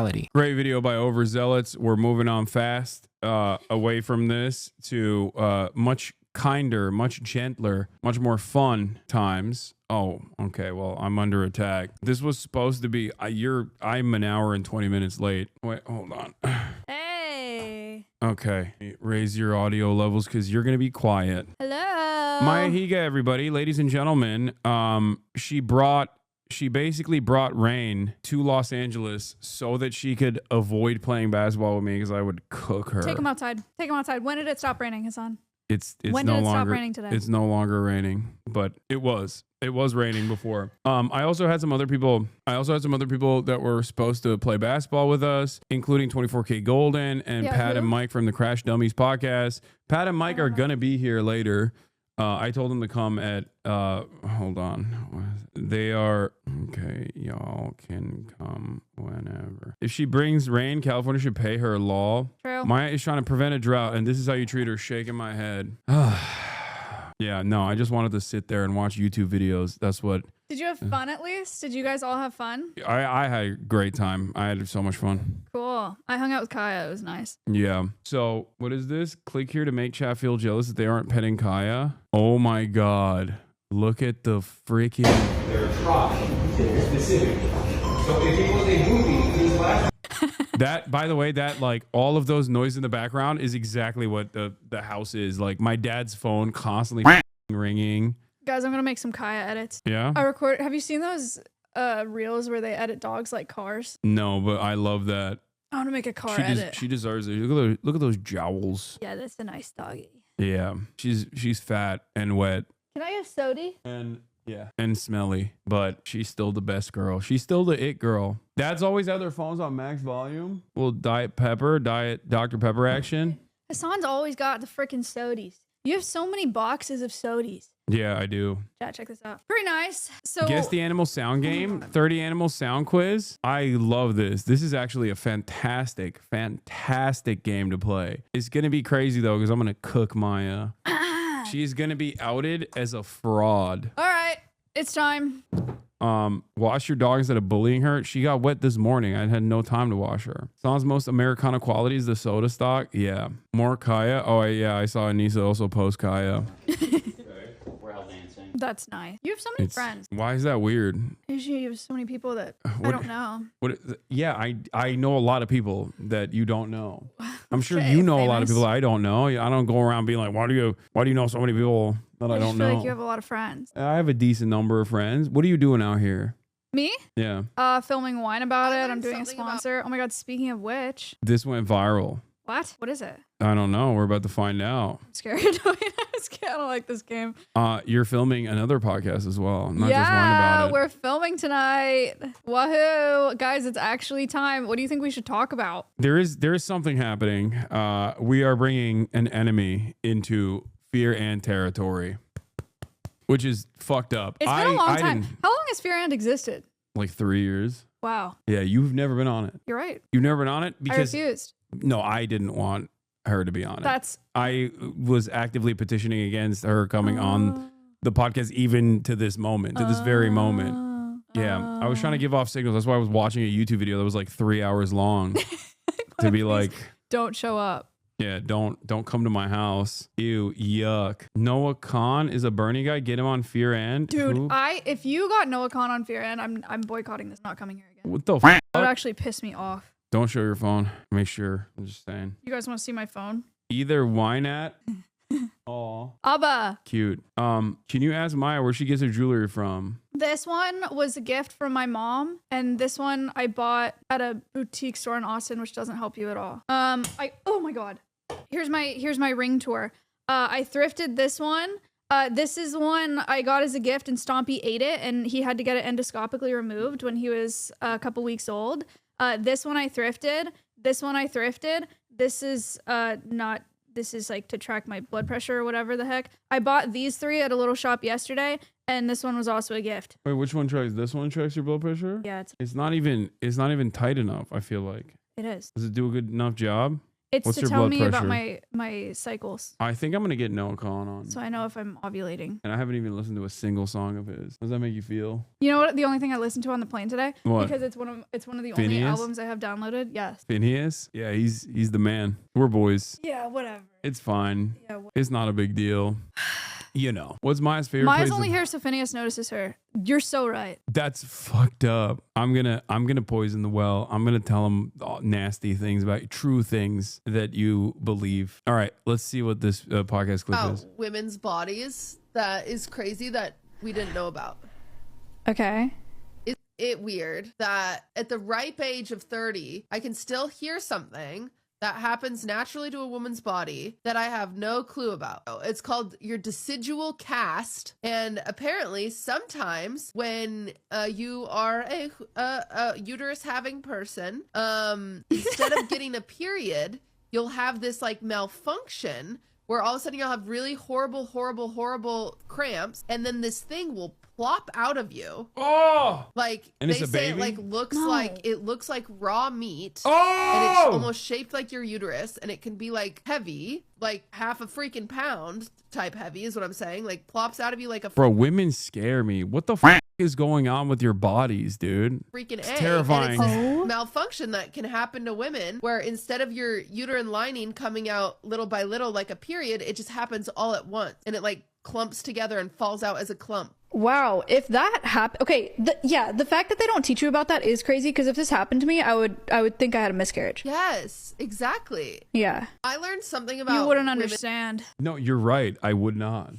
reality. Great video by Overzealots. We're moving on fast away from this to much kinder, much gentler, much more fun times. Oh, okay. Well, I'm under attack. This was supposed to be I'm an hour and 20 minutes late. Wait, hold on. Hey. Okay. Raise your audio levels because you're gonna be quiet. Hello. Maya Higa, everybody, ladies and gentlemen. She basically brought Rain to Los Angeles so that she could avoid playing basketball with me because I would cook her. Take him outside. Take him outside. When did it stop raining, Hassan? It's when no did it longer stop raining today? It's no longer raining, but it was raining before. I also had some other people that were supposed to play basketball with us, including 24K Golden and Pat and Mike from the Crash Dummies Podcast. Pat and Mike are gonna be here later. I told them to come at hold on. They are okay, y'all can come whenever. If she brings rain, California should pay her law. True. Maya is trying to prevent a drought, and this is how you treat her, shaking my head. Yeah, no, I just wanted to sit there and watch YouTube videos. That's what. Did you have fun at least? Did you guys all have fun? I had a great time. I had so much fun. Cool. I hung out with Kaya. It was nice. Yeah. So what is this? Click here to make chat feel jealous that they aren't petting Kaya. Oh my God. Look at the freaking. They're trash. They're specific. So if it was a movie, these last. That, by the way, that like all of those noise in the background is exactly what the house is. Like my dad's phone constantly ringing. Guys, I'm gonna make some Kaya edits. Yeah. Have you seen those reels where they edit dogs like cars? No, but I love that. I want to make a car edit. She deserves it. Look at those jowls. Yeah, that's a nice doggy. Yeah. She's fat and wet. Can I have sody? And smelly, but she's still the best girl. She's still the it girl. Dads always have their phones on max volume. Well, Diet Dr. Pepper action. Hassan's always got the freaking sodies. You have so many boxes of sodies. Yeah, I do. Chat, check this out. Pretty nice. So Guess the animal sound game, 30 animal sound quiz. I love this. This is actually a fantastic game to play. It's going to be crazy though, because I'm going to cook Maya. She's going to be outed as a fraud. All right, it's time. Wash your dog instead of bullying her. She got wet this morning. I had no time to wash her. Song's most Americana quality is the soda stock. Yeah. More Kaya. Oh, yeah. I saw Anissa also post Kaya. That's nice. You have so many friends. Why is that weird? You have so many people that I don't know. Yeah, I know a lot of people that you don't know. I'm sure Okay, you know famous. a lot of people that I don't know. I don't go around being like, why do you know so many people that I don't feel know? like you have a lot of friends. I have a decent number of friends. What are you doing out here? Me? Yeah. Filming wine about it. I'm doing a sponsor. Oh my God. Speaking of which. This went viral. What is it? I don't know. We're about to find out. I'm scared. I don't like this game. You're filming another podcast as well. Not just wine about it. We're filming tonight. Wahoo. Guys, it's actually time. What do you think we should talk about? There is something happening. We are bringing an enemy into Fear and territory, which is fucked up. It's been a long time. How long has Fear and existed? Like 3 years. Wow. Yeah, you've never been on it. You're right. You've never been on it because I refused. No, I didn't want her to be on it. I was actively petitioning against her coming on the podcast, even to this moment, to this very moment. Yeah, I was trying to give off signals. That's why I was watching a YouTube video that was like 3 hours long to be like, don't show up. Yeah, don't come to my house. Ew, yuck. Noah Khan is a Bernie guy. Get him on Fear and. Dude, Who? if you got Noah Khan on Fear and, I'm boycotting this, not coming here again. What the fuck? That would actually piss me off. Don't show your phone. Make sure. I'm just saying. You guys want to see my phone? Either wine at. Aw. Abba. Cute. Can you ask Maya where she gets her jewelry from? This one was a gift from my mom, and this one I bought at a boutique store in Austin, which doesn't help you at all. Oh my God. Here's my ring tour. I thrifted this one. This is one I got as a gift, and Stompy ate it, and he had to get it endoscopically removed when he was a couple weeks old. This one I thrifted. This one I thrifted. This is this is like to track my blood pressure or whatever the heck. I bought these 3 at a little shop yesterday, and this one was also a gift. Wait, which one tracks? This one tracks your blood pressure? Yeah, it's not even tight enough, I feel like. It is. Does it do a good enough job? It's What's to your tell blood me pressure? about my cycles, I think I'm gonna get Noah Khan on. so I know if I'm ovulating. And I haven't even listened to a single song of his. How does that make you feel? You know what? The only thing I listened to on the plane today, What? because it's one of the only Phineas? albums I have downloaded. Yes. Phineas? Yeah, he's the man. We're boys. Yeah. Whatever. It's fine. Yeah. It's not a big deal. You know. What's Maya's favorite Maya's place only of- here so Phineas notices her. You're so right. That's fucked up. I'm gonna poison the well. I'm gonna tell him nasty things about true things that you believe. All right, let's see what this podcast clip is. Women's bodies that is crazy that we didn't know about. Okay. Is it weird that at the ripe age of 30, I can still hear something that happens naturally to a woman's body that I have no clue about? It's called your decidual cast, and apparently sometimes when you are a uterus having person, instead of getting a period, you'll have this like malfunction where all of a sudden you'll have really horrible cramps, and then this thing will plop out of you. Oh, Like, and they it's a say baby? it looks No. like raw meat. oh, And it's almost shaped like your uterus, and it can be like heavy, like half a freaking pound type heavy is what I'm saying. Like plops out of you like a bro. Women scare me. What the fuck is going on with your bodies, dude? freaking It's egg. terrifying. And it's Oh. this malfunction that can happen to women where instead of your uterine lining coming out little by little like a period, it just happens all at once, and it like clumps together and falls out as a clump. Wow, if that happened, okay, the fact that they don't teach you about that is crazy. Because if this happened to me, I would think I had a miscarriage. Yes, exactly. Yeah, I learned something about you wouldn't women- understand. No, you're right. I would not.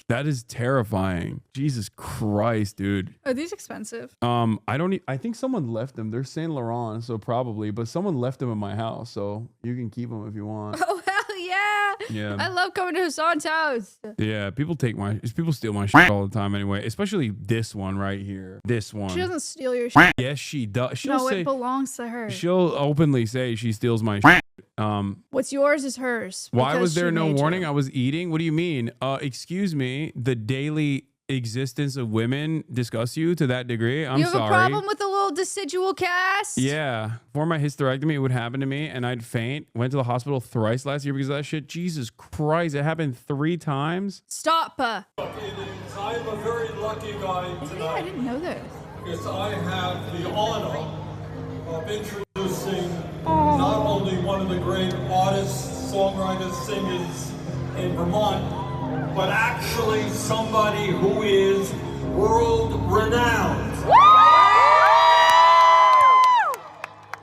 That is terrifying. Jesus Christ, dude. Are these expensive? I think someone left them. They're Saint Laurent, so probably, but someone left them in my house, so you can keep them if you want. Oh hell yeah! Yeah. I love coming to Hassan's house. Yeah, people steal my shit all the time anyway, especially this one right here. This one. She doesn't steal your shit. Yes, she does. No, it belongs to her. She'll openly say she steals my shit. What's yours is hers. Why because was there she no made warning? you. I was eating. What do you mean? Excuse me. The daily existence of women disgust you to that degree? I'm You have sorry. a problem with the little decidual cast? Yeah. For my hysterectomy, it would happen to me and I'd faint. Went to the hospital thrice last year because of that shit. Jesus Christ. It happened 3 times. Stop. I'm a very lucky guy Yeah, I tonight didn't know this. because I have the honor of introducing not only one of the great artists, songwriters, singers in Vermont, but actually somebody who is world renowned.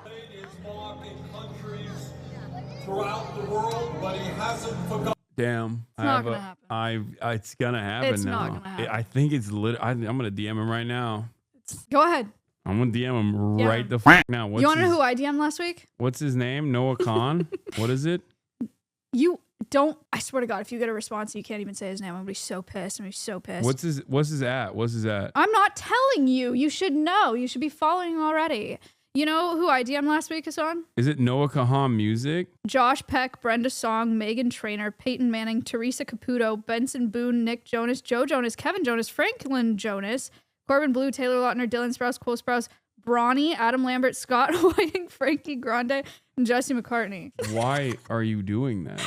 Played his mark in countries throughout the world, but he hasn't forgotten. Damn. It's not gonna happen. It's gonna happen It's now. not gonna happen. I think it's I'm gonna DM him right now. Go ahead. I'm gonna DM him Yeah. right the fuck now. You want to know who I DM'd last week? What's his name? Noah Khan? What is it? You don't. I swear to God, if you get a response, you can't even say his name. I'm gonna be so pissed. I'm gonna be so pissed. What's his at? What's his at? I'm not telling you. You should know. You should be following already. You know who I DM'd last week, Hassan? Is it Noah Kahan Music? Josh Peck, Brenda Song, Megan Trainor, Peyton Manning, Teresa Caputo, Benson Boone, Nick Jonas, Joe Jonas, Kevin Jonas, Franklin Jonas, Corbin Blue, Taylor Lautner, Dylan Sprouse, Cole Sprouse, Bronny, Adam Lambert, Scott Whiting, Frankie Grande, and Jesse McCartney. Why are you doing that?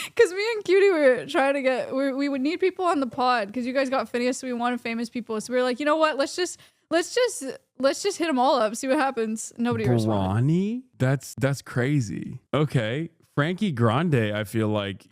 Because me and Cutie were trying to get, we would need people on the pod because you guys got Phineas, so we wanted famous people. So we were like, you know what? Let's just hit them all up, see what happens. Nobody responded. Bronny? That's crazy. Okay. Frankie Grande, I feel like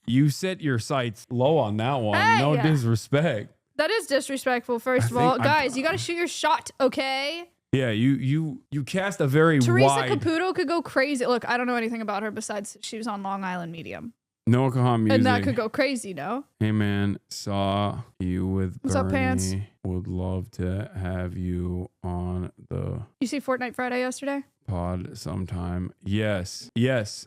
you set your sights low on that one. Hey! No disrespect. That is disrespectful, first of I all. think Guys, you got to shoot your shot, okay? Yeah, you cast a very Teresa wide Caputo could go crazy. Look, I don't know anything about her besides she was on Long Island Medium. Noah Kahan Music. And that could go crazy, no? Hey man, saw you with What's Bernie. up, Pants? Would love to have you on the You see Fortnite Friday yesterday? pod sometime. Yes,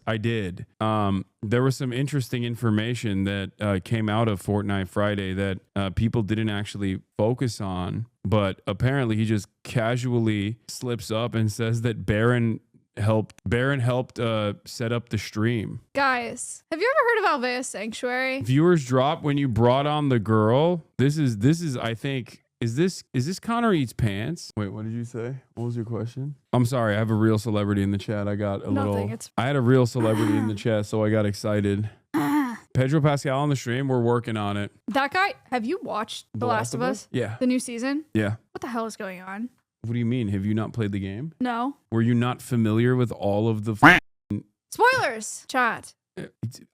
I did. There was some interesting information that came out of Fortnite Friday that people didn't actually focus on, but apparently he just casually slips up and says that Baron helped set up the stream. Guys, have you ever heard of Alvea Sanctuary? Viewers drop when you brought on the girl. This is I think Is this Connor Eats Pants? Wait, what did you say? What was your question? I'm sorry. I have a real celebrity in the chat. I got a little. I had a real celebrity in the chat, so I got excited. Pedro Pascal on the stream. We're working on it. That guy. Have you watched The Last of Us? Yeah. The new season? Yeah. What the hell is going on? What do you mean? Have you not played the game? No. Were you not familiar with all of the spoilers? Chat.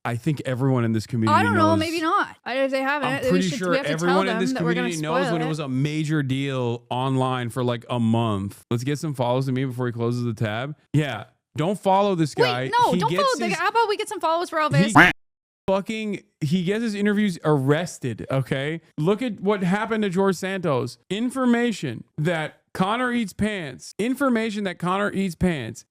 I think everyone in this community I don't know. knows. Maybe not. If they haven't, I'm pretty sure everyone in this community knows when it was a major deal online for like a month. Let's get some follows to me before he closes the tab. Yeah. Don't follow this guy. Wait, no, don't follow. How about we get some followers for Elvis? He gets his interviews arrested, okay? Look at what happened to George Santos. Information that Connor Eats Pants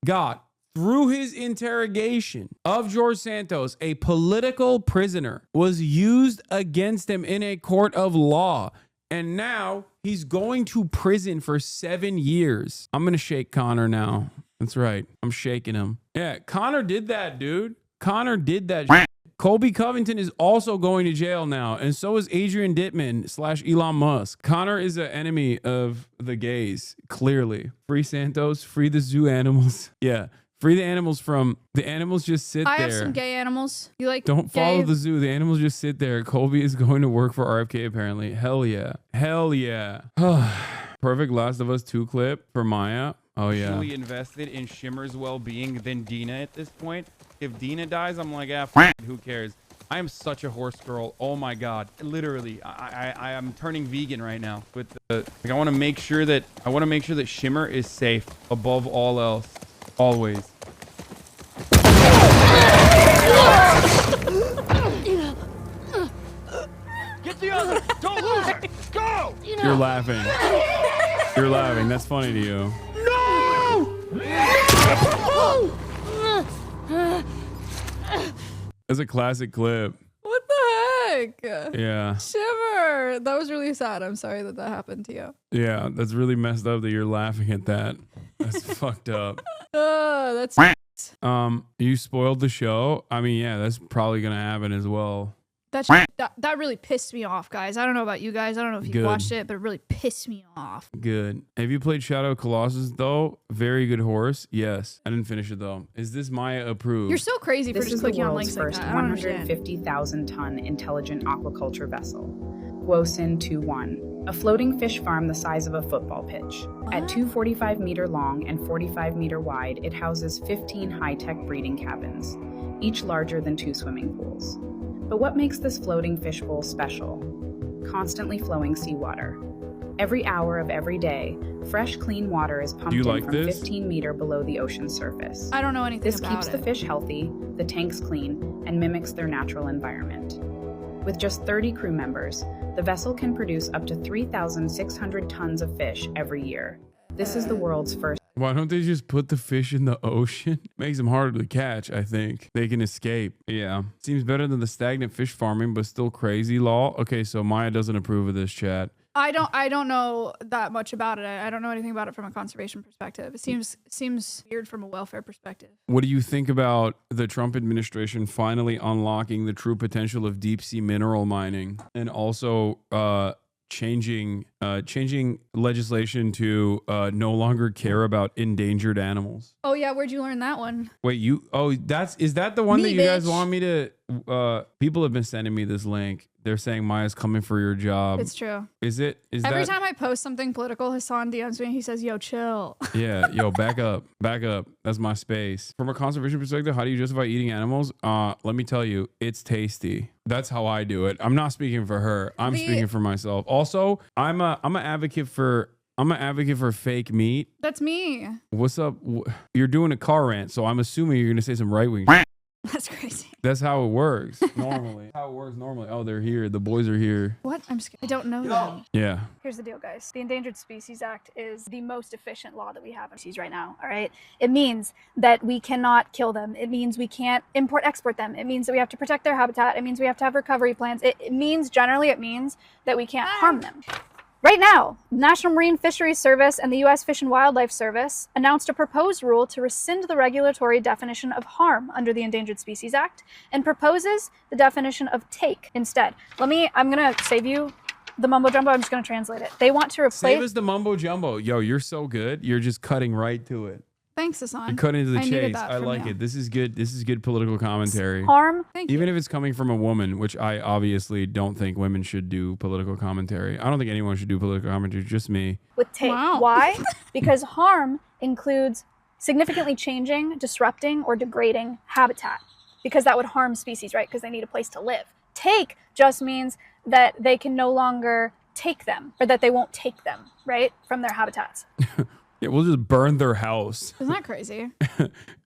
got through his interrogation of George Santos, a political prisoner, was used against him in a court of law. And now he's going to prison for 7 years. I'm going to shake Connor now. That's right. I'm shaking him. Yeah, Connor did that, dude. Connor did that. Colby Covington is also going to jail now, and so is Adrian Dittman / Elon Musk. Connor is an enemy of the gays, clearly. Free Santos, free the zoo animals. Yeah, free the animals from... The animals just sit there. I have some gay animals. You like Don't follow the zoo. The animals just sit there. Colby is going to work for RFK, apparently. Hell yeah. Hell yeah. Perfect Last of Us 2 clip for Maya. Oh, yeah. Invested in Shimmer's well-being than Dina at this point. If Dina dies, I'm like, who cares? I am such a horse girl. Oh my God. Literally, I am turning vegan right now. With the, like, I want to make sure that Shimmer is safe above all else. Always. Get the other! Don't lose her! Go! You're laughing. You're laughing. That's funny to you. That's a classic clip. What the heck? Yeah. Shimmer. That was really sad. I'm sorry that happened to you. Yeah, that's really messed up that you're laughing at that. That's fucked up. That's... You spoiled the show. I mean, yeah, that's probably gonna happen as well. That really pissed me off, guys. I don't know about you guys. I don't know if you watched it, but it really pissed me off. Good. Have you played Shadow of Colossus, though? Very good horse. Yes. I didn't finish it, though. Is this Maya approved? You're so crazy for just clicking on links like that. This is the world's first 150,000-ton intelligent aquaculture vessel, Gwosin 2-1, a floating fish farm the size of a football pitch. At 245 meter long and 45 meter wide, it houses 15 high-tech breeding cabins, each larger than 2 swimming pools. But what makes this floating fishbowl special? Constantly flowing seawater. Every hour of every day, fresh, clean water is pumped in from 15 meters below the ocean surface. I don't know anything about it. This keeps the fish healthy, the tanks clean, and mimics their natural environment. With just 30 crew members, the vessel can produce up to 3,600 tons of fish every year. This is the world's first. Why don't they just put the fish in the ocean? Makes them harder to catch, I think. They can escape. Yeah. Seems better than the stagnant fish farming, but still crazy law. Okay, so Maya doesn't approve of this, chat. I don't know that much about it. I don't know anything about it from a conservation perspective. It seems weird from a welfare perspective. What do you think about the Trump administration finally unlocking the true potential of deep sea mineral mining and also changing legislation to no longer care about endangered animals? Oh yeah, where'd you learn that one? Wait, is that the one that you guys want me to people have been sending me this link. They're saying Maya's coming for your job. It's true. Is every time I post something political, Hasan DMs me and he says, yo, chill. Yeah, yo, back up. That's my space. From a conservation perspective, how do you justify eating animals? Let me tell you, it's tasty. That's how I do it. I'm not speaking for her. I'm speaking for myself. Also, I'm an advocate for fake meat. That's me. What's up? You're doing a car rant, so I'm assuming you're gonna say some right wing. That's crazy. That's how it works normally. Oh, they're here. The boys are here. What? I'm scared. I don't know them. Yeah. Here's the deal, guys. The Endangered Species Act is the most efficient law that we have in species right now. All right. It means that we cannot kill them. It means we can't export them. It means that we have to protect their habitat. It means we have to have recovery plans. It means that we can't harm them. Right now, National Marine Fisheries Service and the U.S. Fish and Wildlife Service announced a proposed rule to rescind the regulatory definition of harm under the Endangered Species Act and proposes the definition of take instead. I'm going to save you the mumbo jumbo. I'm just going to translate it. They want to replace. Save us the mumbo jumbo. Yo, you're so good. You're just cutting right to it. Thanks, Hasan. You're cutting to the chase. I like you. it. This is good. This is good political commentary. Harm. Even if it's coming from a woman, which I obviously don't think women should do political commentary. I don't think anyone should do political commentary. Just me. With take. Wow. Why? Because harm includes significantly changing, disrupting, or degrading habitat. Because that would harm species, right? Because they need a place to live. Take just means that they can no longer take them, or that they won't take them, right, from their habitats. Yeah, we'll just burn their house. Isn't that crazy?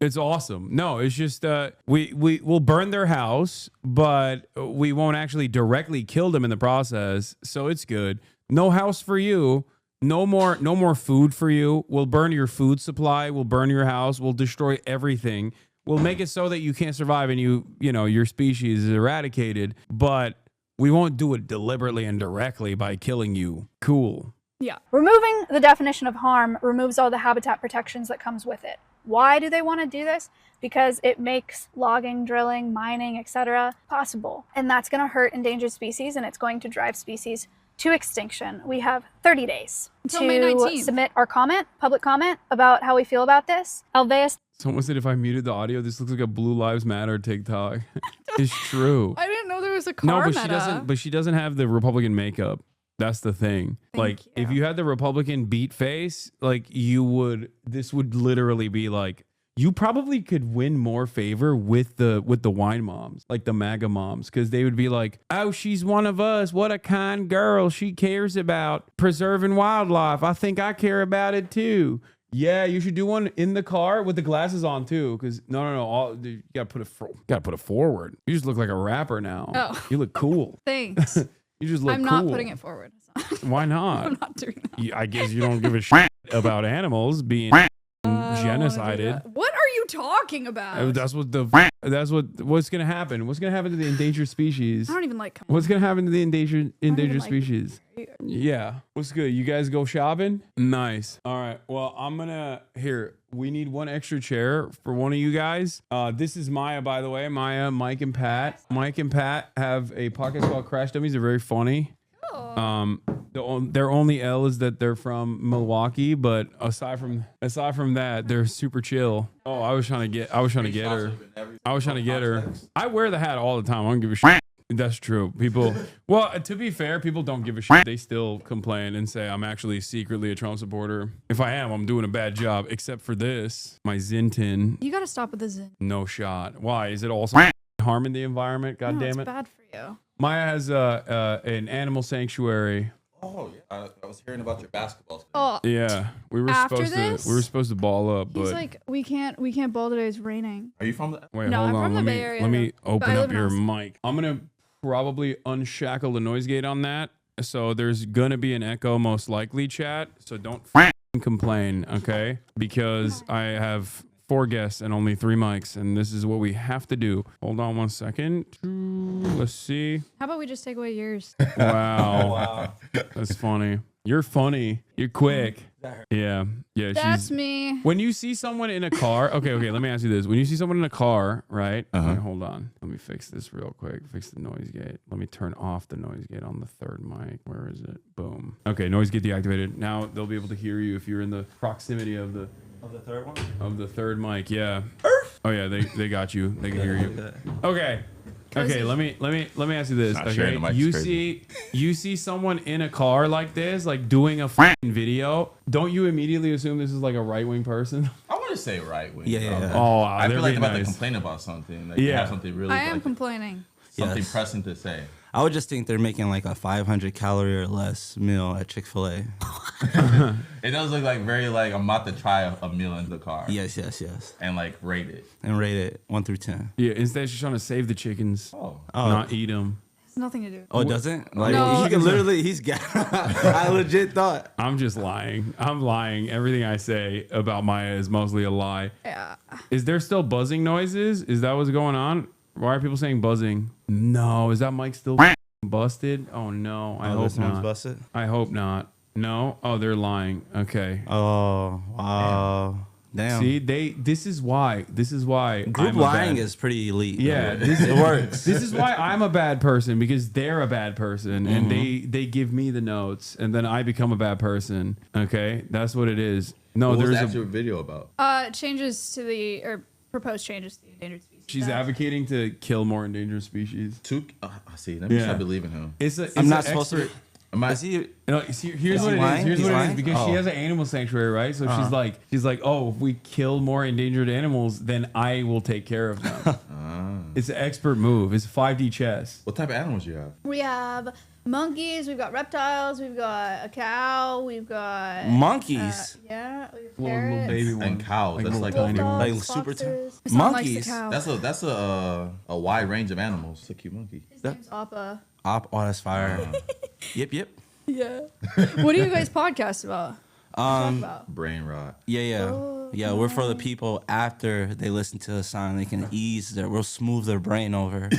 It's awesome. No, it's just we'll burn their house, but we won't actually directly kill them in the process. So it's good. No house for you. No more food for you. We'll burn your food supply. We'll burn your house. We'll destroy everything. We'll make it so that you can't survive and your species is eradicated. But we won't do it deliberately and directly by killing you. Cool. Yeah. Removing the definition of harm removes all the habitat protections that comes with it. Why do they want to do this? Because it makes logging, drilling, mining, etc. possible. And that's going to hurt endangered species, and it's going to drive species to extinction. We have 30 days to submit our public comment about how we feel about this. Alveus. Someone said if I muted the audio, this looks like a Blue Lives Matter TikTok. It's true. I didn't know there was a car meta. But she doesn't have the Republican makeup. That's the thing. If you had the Republican beat face, this would literally be like, you probably could win more favor with the wine moms, like the MAGA moms, because they would be like, oh, she's one of us. What a kind girl. She cares about preserving wildlife. I think I care about it too. Yeah, you should do one in the car with the glasses on too. Because you gotta put it forward. You just look like a rapper now. Oh, you look cool. Thanks. You just look I'm cool. not putting it forward. Why not? I'm not doing that. I guess you don't give a shit about animals being genocided. What are you talking about? That's what's gonna happen. What's gonna happen to the endangered species? I don't even like. What's gonna happen to the endangered species? Yeah. What's good? You guys go shopping? Nice. All right. Well, we need one extra chair for one of you guys. This is Maya, by the way. Maya, Mike, and Pat. Mike and Pat have a podcast called Crash Dummies. They're very funny. Their only L is that they're from Milwaukee, but aside from that, they're super chill. Oh, I was trying to get her. I wear the hat all the time. I don't give a shit. That's true. People, well, to be fair, people don't give a shit. They still complain and say I'm actually secretly a Trump supporter. If I am, I'm doing a bad job, except for this, my Zintin. You got to stop with the Zin. No shot. Why? Is it also harming the environment? God damn it. It's bad for you. Maya has an animal sanctuary. Oh yeah, I was hearing about your basketball. Oh yeah, we were supposed to ball up, but he's like, we can't ball today. It's raining. Are you from the? Wait, no, hold I'm on. from the Bay Area. Let me open up your Austin. mic. I'm gonna probably unshackle the noise gate on that, so there's gonna be an echo most likely, chat. So don't complain, okay? Because I have 4 guests and only 3 mics, and this is what we have to do. Hold on 1 second. Let's see. How about we just take away yours? Wow. That's funny. You're funny. You're quick. Yeah. That's me. When you see someone in a car, okay, let me ask you this. When you see someone in a car, right? Okay, hold on. Let me fix this real quick. Fix the noise gate. Let me turn off the noise gate on the 3rd mic. Where is it? Boom. Okay, noise gate deactivated. Now they'll be able to hear you if you're in the proximity of the 3rd one? Of the 3rd mic, yeah. Oh yeah, they got you. They can hear you. Okay. Okay, let me ask you this. Okay, you see someone in a car like this, like doing a video. Don't you immediately assume this is like a right-wing person? I want to say right-wing. Yeah. Oh, I feel like I'm about to complain about something. Like you have something really. I am complaining. Something pressing to say. I would just think they're making like a 500 calorie or less meal at Chick-fil-A. It does look like very like I'm about to try a meal in the car. Yes. And like rate it. And rate it 1 through 10. Yeah, instead she's trying to save the chickens, not eat them. It's nothing to do. Oh, it doesn't? Like, no. He can literally, he's got, I legit thought. I'm just lying. I'm lying. Everything I say about Maya is mostly a lie. Yeah. Is there still buzzing noises? Is that what's going on? Why are people saying buzzing? No. Is that mic still busted? Oh, no. I hope not. Busted? I hope not. No? Oh, they're lying. Okay. Oh, wow. Damn. See, this is why Group lying is pretty elite. Yeah, it works. This is why I'm a bad person, because they're a bad person, and they give me the notes, and then I become a bad person. Okay, that's what it is. No, what was there's the actual video about? Changes to the proposed changes to the endangered species. She's advocating to kill more endangered species. I see. Let me start believing him. I'm not supposed to. Is he? No, here's what it is. Here's what it is. Because she has an animal sanctuary, right? So she's like, oh, if we kill more endangered animals, then I will take care of them. It's an expert move. It's 5D chess. What type of animals do you have? We have monkeys. We've got reptiles. We've got a cow. We've got monkeys. Yeah, little baby ones. And cows. That's like tiny like super monkeys. That's a wide range of animals. It's a cute monkey. His name's Appa. Oh, that's fire. Yep. Yeah. What do you guys podcast about? Brain rot. Yeah. We're for the people after they listen to the song. They can we'll smooth their brain over.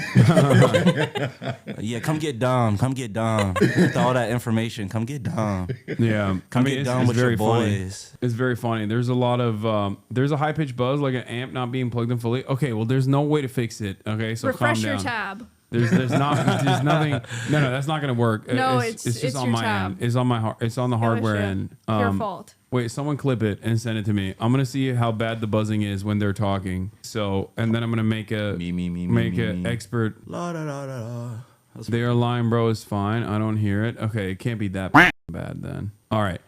Yeah, come get dumb. With all that information, come get dumb. Yeah, come get dumb with your boys. Funny. It's very funny. There's a lot of there's a high pitched buzz, like an amp not being plugged in fully. Okay, well, there's no way to fix it. Okay, so refresh calm down. your tab. There's nothing. No, that's not gonna work. No, it's just on your my tab. end. It's on my it's on the hardware end. Your fault. Wait, someone clip it and send it to me. I'm gonna see how bad the buzzing is when they're talking. So, and then I'm gonna make an expert. Their line, bro, is fine. I don't hear it. Okay, it can't be that bad then. All right.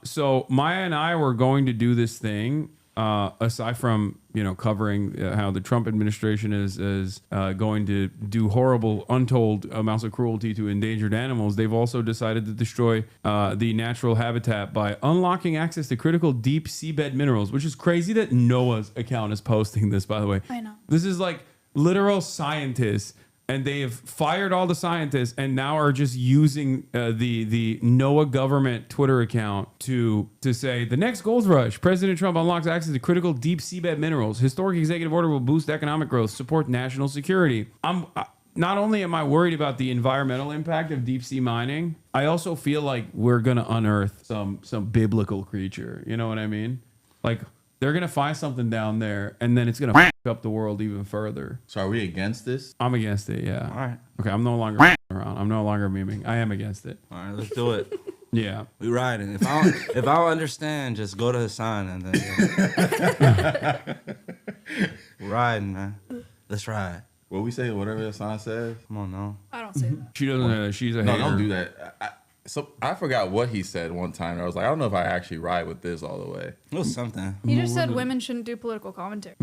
So Maya and I were going to do this thing. Aside from covering how the Trump administration is going to do horrible, untold amounts of cruelty to endangered animals, they've also decided to destroy the natural habitat by unlocking access to critical deep seabed minerals, which is crazy that Noah's account is posting this, by the way. I know. This is like literal scientists. And they have fired all the scientists and now are just using the NOAA government Twitter account to say the next gold rush. President Trump unlocks access to critical deep seabed minerals. Historic executive order will boost economic growth, support national security. Not only am I worried about the environmental impact of deep sea mining, I also feel like we're gonna unearth some biblical creature. You know what I mean? Like they're gonna find something down there, and then it's gonna f up the world even further. So are we against this? I'm against it. Yeah. All right. Okay. I'm no longer around. I'm no longer memeing. I am against it. All right, let's do it. Yeah. We riding. If I don't understand, just go to Hasan and then we're riding, man. Let's ride. What we say? Whatever Hasan says. Come on, no. I don't say that. She doesn't. She's a No, hater. don't do that. So I forgot what he said one time. I was like, I don't know if I actually ride with this all the way. It was something. He just said women shouldn't do political commentary.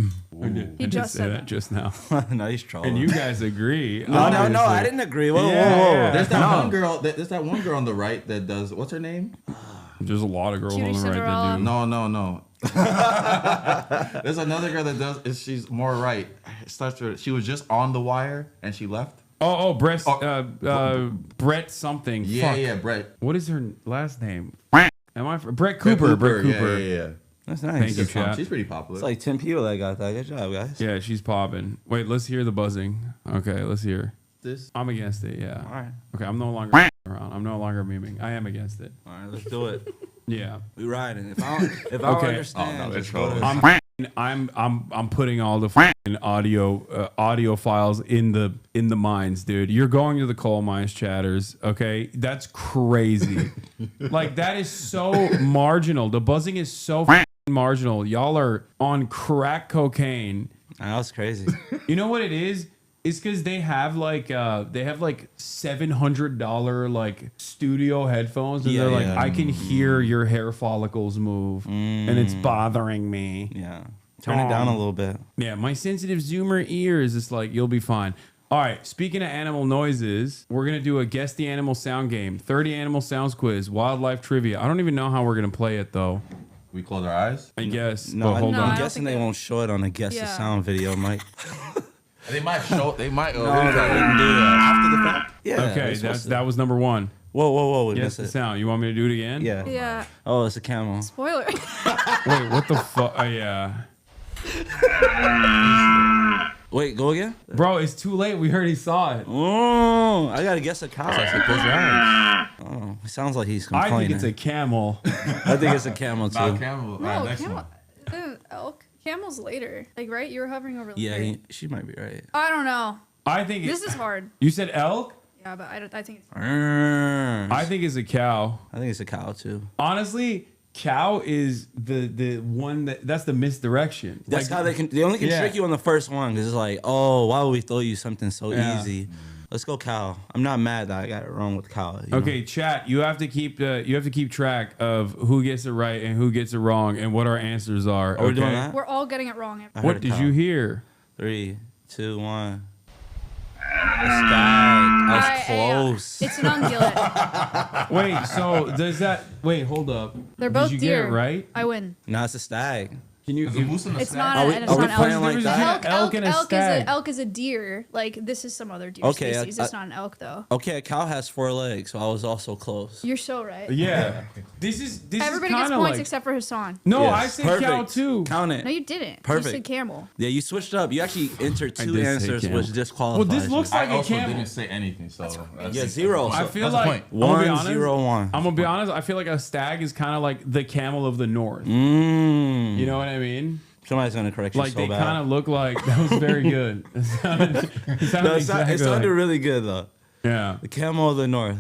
He just said that just now. No, he's trolling. And you guys agree. No, I didn't agree. Whoa. There's that one girl. There's that one girl on the right that does. What's her name? There's a lot of girls Cutie on the right Cinderella. that do. No. There's another girl that does. She's more right. It starts with. She was just on The Wire and she left. Brett something. Yeah, Brett. What is her last name? Brett Cooper? Brett Cooper. Yeah. That's nice. Thank you, chat. She's pretty popular. It's like 10 people that got that. Good job, guys. Yeah, she's popping. Wait, let's hear the buzzing. Okay, let's hear. This. I'm against it. Yeah. All right. Okay, I'm no longer around. I'm no longer memeing. I am against it. All right, let's do it. Yeah. We riding. If I don't understand, just go to I'm putting all the audio files in the mines, dude. You're going to the coal mines, chatters. Okay, that's crazy. Like that is so marginal. The buzzing is so marginal. Y'all are on crack cocaine. That's crazy. You know what it is? It's because they have like $700 like studio headphones, and they're like, I can hear your hair follicles move, and it's bothering me. Yeah, turn it down a little bit. Yeah, my sensitive Zoomer ears. It's like you'll be fine. All right. Speaking of animal noises, we're gonna do a guess the animal sound game, 30 animal sounds quiz, wildlife trivia. I don't even know how we're gonna play it though. We close our eyes. I guess. No, hold on. I'm guessing they won't show it on a guess the sound video, Mike. They might show. They might. No, they wouldn't do that After the fact. Yeah. Okay, that was number one. Whoa. We Yes, missed the it. sound. You want me to do it again? Yeah. Yeah. Oh, it's a camel. Spoiler. Wait, what the fuck? Yeah. Wait, go again? Bro, it's too late. We already saw it. Oh, I gotta guess a cow. Close your eyes. Oh, it sounds like he's I complaining. think it's a camel. I think it's a camel too. Not a camel. No, All right, next camel. one. elk. Camel's later. Like, right? You were hovering over. Yeah, she might be right. I don't know. I think this is hard. You said elk? Yeah, but I think it's. I think it's a cow. I think it's a cow too. Honestly, cow is the one that's the misdirection. That's how they only can trick you on the first one because it's like, oh, why would we throw you something so easy? Let's go cow. I'm not mad that I got it wrong with cow. Okay, chat. You have to keep track of who gets it right and who gets it wrong and what our answers are. Are we doing that? We're all getting it wrong. What did you hear? 3, 2, 1. I was close. It's an ungulate. Wait, so does that? Wait, hold up. They're both Did you deer. get it right? I win. No, it's a stag. Can you? It's not. Are we It's not playing elk. like that? Elk and a stag. Elk is a deer. Like this is some other deer Okay, species. It's not an elk though. Okay, a cow has 4 legs, so I was also close. You're so right. Yeah. This is Everybody gets points except for Hassan. No, Yes. I said cow Perfect. too. Count it. No, you didn't. Perfect. You said camel. Yeah, you switched up. You actually entered I 2 did say answers, camel. which disqualifies. Well, this looks like I a also camel. didn't say anything, so Yeah, 0. I feel that's like the point. I'm gonna be 1, honest, 0, 1. I'm gonna be honest. I feel like a stag is kind of like the camel of the north. Mm. You know what I mean? Somebody's gonna correct you Like so they bad. kind of look like. That was very good. It sounded No, exactly it sounded like- really good though. Yeah. The camel of the north.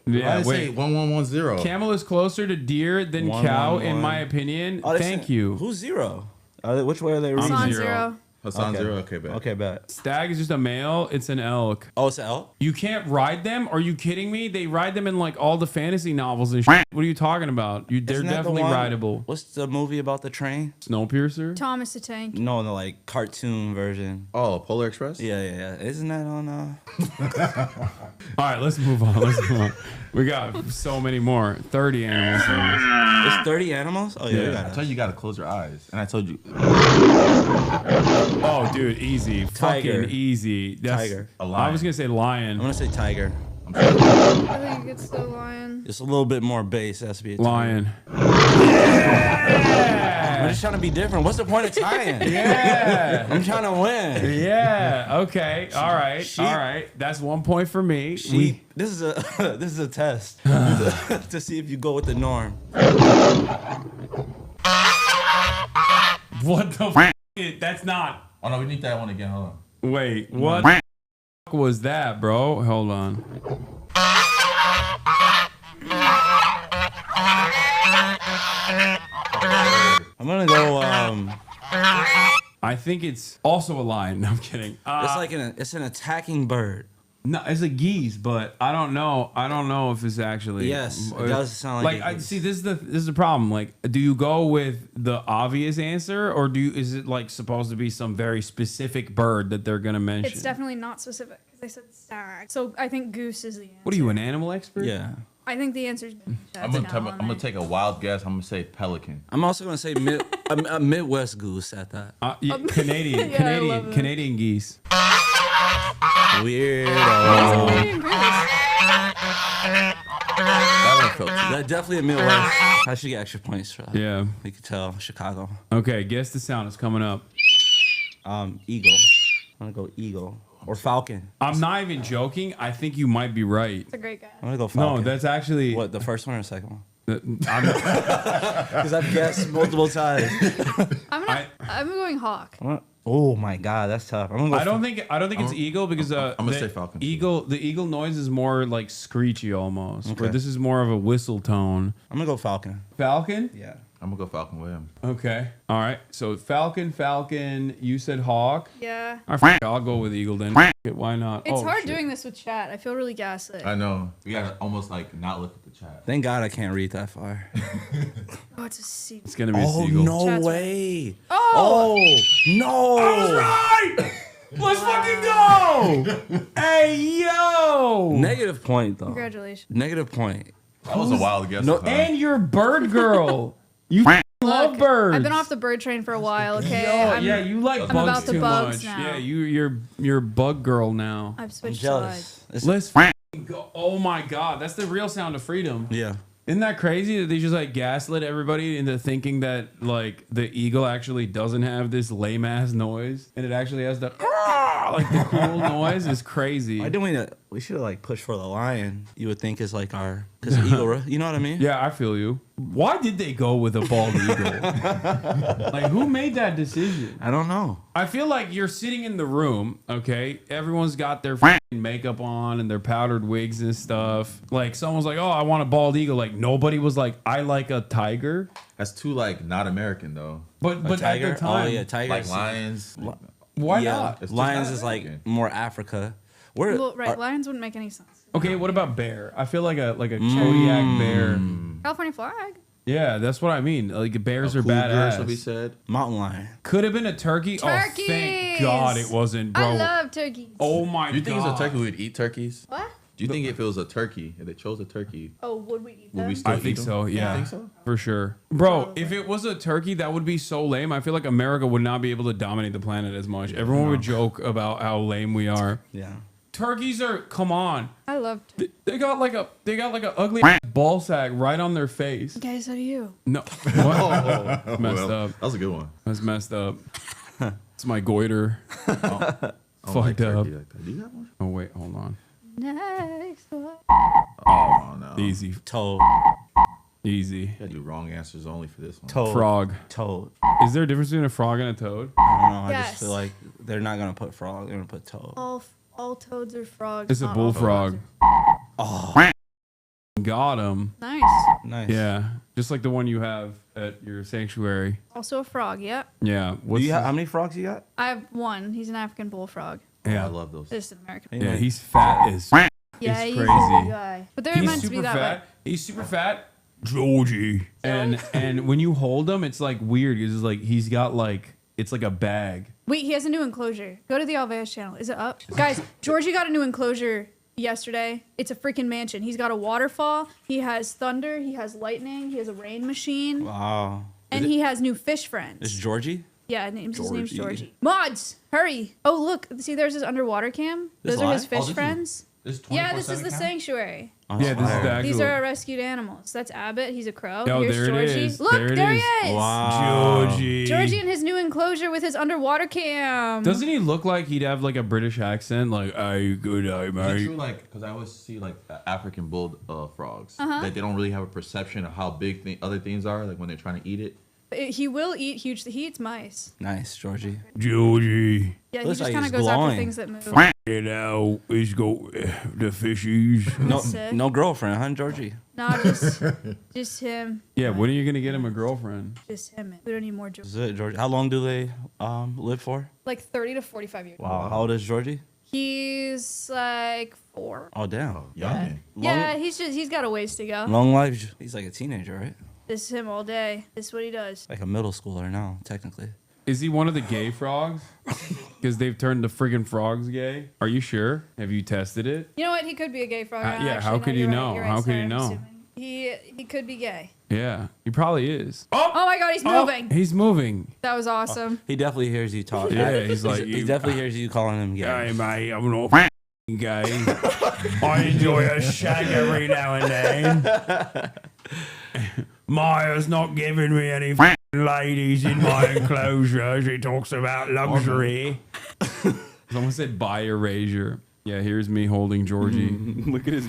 Yeah. I say Wait. 1110. Camel is closer to deer than One, cow, one, in one. my opinion. Oh, they Thank said- you. Who's 0? Which way are they reading? Hassan zero. 0. Hassan Okay. 0. Okay, bet. Okay, bet. Stag is just a male. It's an elk. Oh, it's an elk? You can't ride them? Are you kidding me? They ride them in like all the fantasy novels and shit. What are you talking about? They're Isn't that the definitely one- rideable. What's the movie about the train? Snowpiercer? Thomas the Tank. No, the like cartoon version. Oh, Polar Express? Yeah. Isn't that on? All right, let's move on. Let's move on. We got so many more. 30 animals. It's 30 animals? Oh, yeah. Yeah. We got I it. told you got to close your eyes. And I told you. Oh, dude, easy. Tiger. Fucking easy. That's, Tiger. A lion. I was going to say lion. I'm going to say tiger. I think it's the lion. Just a little bit more bass. Has to be a tiger. Lion. I'm just trying to be different. What's the point of tying? Yeah. I'm trying to win. Yeah. Okay. All right. All right. That's 1 point for me. This is a test to see if you go with the norm. What the f? That's not. Oh, no, we need that one again. Hold on. Wait. What the f was that, bro? Hold on. I'm gonna go. I think it's also a lion. No, I'm kidding. It's like it's an attacking bird. No, it's a geese, but I don't know. I don't know if it's actually. Yes, it does sound like a I geese. see. This is the problem. Like, do you go with the obvious answer, or is it like supposed to be some very specific bird that they're gonna mention? It's definitely not specific because I said stag. So I think goose is the answer. What are you, an animal expert? Yeah. I think the answer is. I'm gonna take a wild guess. I'm gonna say pelican. I'm also gonna say a Midwest goose at that. Yeah, Canadian, Yeah, I love it. Canadian geese. Weirdo. That definitely a Midwest. I should get extra points for that. Yeah. You could tell Chicago. Okay, guess the sound. It's coming up. Eagle. I'm gonna go eagle or falcon. I'm not even joking. I think you might be right. It's a great guy. I'm gonna go falcon. No, that's actually. What, the first one or the second one? I'm, Because I've guessed multiple times. I'm going hawk. Oh my god, that's tough. I'm gonna go I don't think it's eagle because I'm gonna the say falcon. The eagle noise is more like screechy almost. Okay. But this is more of a whistle tone. I'm gonna go falcon. Falcon? Yeah. I'm gonna go falcon with him. Okay. All right. So falcon. You said hawk. Yeah. All right, I'll go with eagle then. Why not? It's Oh, hard shit. doing this with chat. I feel really gaslit. I know. We gotta almost like not look at the chat. Thank God I can't read that far. Oh, it's a C. It's gonna be a Oh seagull. no Chat's way! Oh! No! I was right. Let's fucking go! Hey yo! Negative point though. Congratulations. Negative point. That was a wild guess. No, And you're bird girl. You love Look, birds. I've been off the bird train for a while, okay? Yeah, you like I'm bugs about the too bugs much. now. Yeah, you're a bug girl now. I've I'm switched jealous. sides. Let's go. Oh my god, that's the real sound of freedom. Yeah. Isn't that crazy that they just like gaslit everybody into thinking that like the eagle actually doesn't have this lame ass noise and it actually has the like the cool noise is crazy. Why didn't we should have like pushed for the lion. You would think is like our, because eagle, you know what I mean? Yeah, I feel you. Why did they go with a bald eagle? Like, who made that decision? I don't know. I feel like you're sitting in the room, okay? Everyone's got their f***ing makeup on and their powdered wigs and stuff. Like, someone's like, oh, I want a bald eagle. Like, nobody was like, I like a tiger. That's too like not American though. But tiger? at the time, Oh yeah, tigers. Like lions. why yeah, not? It's just lions not is like American. more Africa. Well, right, lions wouldn't make any sense. Okay, what about bear? I feel like a Kodiak bear. California flag. Yeah, that's what I mean. Like bears are Cougar, badass. so we said. Mountain lion. Could have been a turkey. Oh, thank Turkeys! God it wasn't, bro. I love turkeys. Oh my Do you think God. it's a turkey we'd eat turkeys? What? Do you think if it was a turkey, if they chose a turkey, Oh, would we eat would them? we still I eat think them? so, yeah. You think so? For sure. Bro, if it was a turkey, that would be so lame. I feel like America would not be able to dominate the planet as much. Everyone would joke about how lame we are. Yeah. Turkeys are, come on. I love turkeys. They got like a ugly ball sack right on their face. Okay, so do you. No. What? Messed up. That was a good one. That's messed up. It's my goiter. I don't Fucked like turkey up. like that. Do you have one? Oh wait, hold on. Next one. Oh no. Easy. Toad. Easy. You gotta do wrong answers only for this one. Toad. Frog. Toad. Is there a difference between a frog and a toad? I don't know. I Yes. just feel like they're not gonna put frog. They're gonna put toad. All toads are frogs. It's a not all bullfrog. frogs are- Got him. Nice. Nice. Yeah, just like the one you have at your sanctuary. Also a frog, yep. Yeah. Do you how many frogs you got? I have one. He's an African bullfrog. Yeah. I love those. This is an American. Yeah, he's fat as. Yeah, It's he's a crazy. big guy. But they're He's meant to be super that fat. way. He's super fat. Georgie. And when you hold him, it's like weird because it's like he's got like it's like a bag. Wait, he has a new enclosure. Go to the Alveus channel. Is it up? Guys, Georgie got a new enclosure yesterday. It's a freaking mansion. He's got a waterfall. He has thunder. He has lightning. He has a rain machine. Wow. And he has new fish friends. It's Georgie. Yeah, his name's Georgie. Georgie. Mods, hurry. Oh, look. See, there's his underwater cam. This Those are his live? fish this is- friends. This Yeah, this is the sanctuary. Oh, Yeah, this is fire. the actual. These are our rescued animals. That's Abbott. He's a crow. Oh, Here's there it Georgie. is. Look, There there, it he is. is. Wow. Georgie. Georgie in his new enclosure with his underwater cam. Doesn't he look like he'd have like a British accent? Like, "Hey, good day, Is it mate." true, like, because I always see like African bull frogs that they don't really have a perception of how big other things are, like when they're trying to eat it. He will eat huge. He eats mice. Nice, Georgie. Georgie. Yeah, he Looks just like kind of he's goes after glowing. things that move. You know, he's got the fishies. No, Sick. no girlfriend, huh, Georgie? Nah, just him. Yeah, when are you gonna get him a girlfriend? Just him. We don't need more Georgie. Is it Georgie? How long do they live for? Like 30 to 45 years. Wow. How old is Georgie? He's like 4. Oh damn. Young. Yeah, he's got a ways to go. Long life. He's like a teenager, right? This is him all day. This is what he does. Like a middle schooler now, technically. Is he one of the gay frogs? Because they've turned the friggin' frogs gay. Are you sure? Have you tested it? You know what? He could be a gay frog. Yeah, Actually, how no, could you you're right, know? you're How right, could you sir, I'm know? assuming. He could be gay. Yeah, he probably is. Oh my God, he's moving. He's moving. That was awesome. He definitely hears you talk. Yeah, he's like, he definitely hears you calling him gay. Hey, mate, I'm not f***ing gay. I enjoy a shag every now and then. Maya's not giving me any f***ing ladies in my enclosure. She talks about luxury. Someone said buy erasure. Yeah, here's me holding Georgie. Look at his.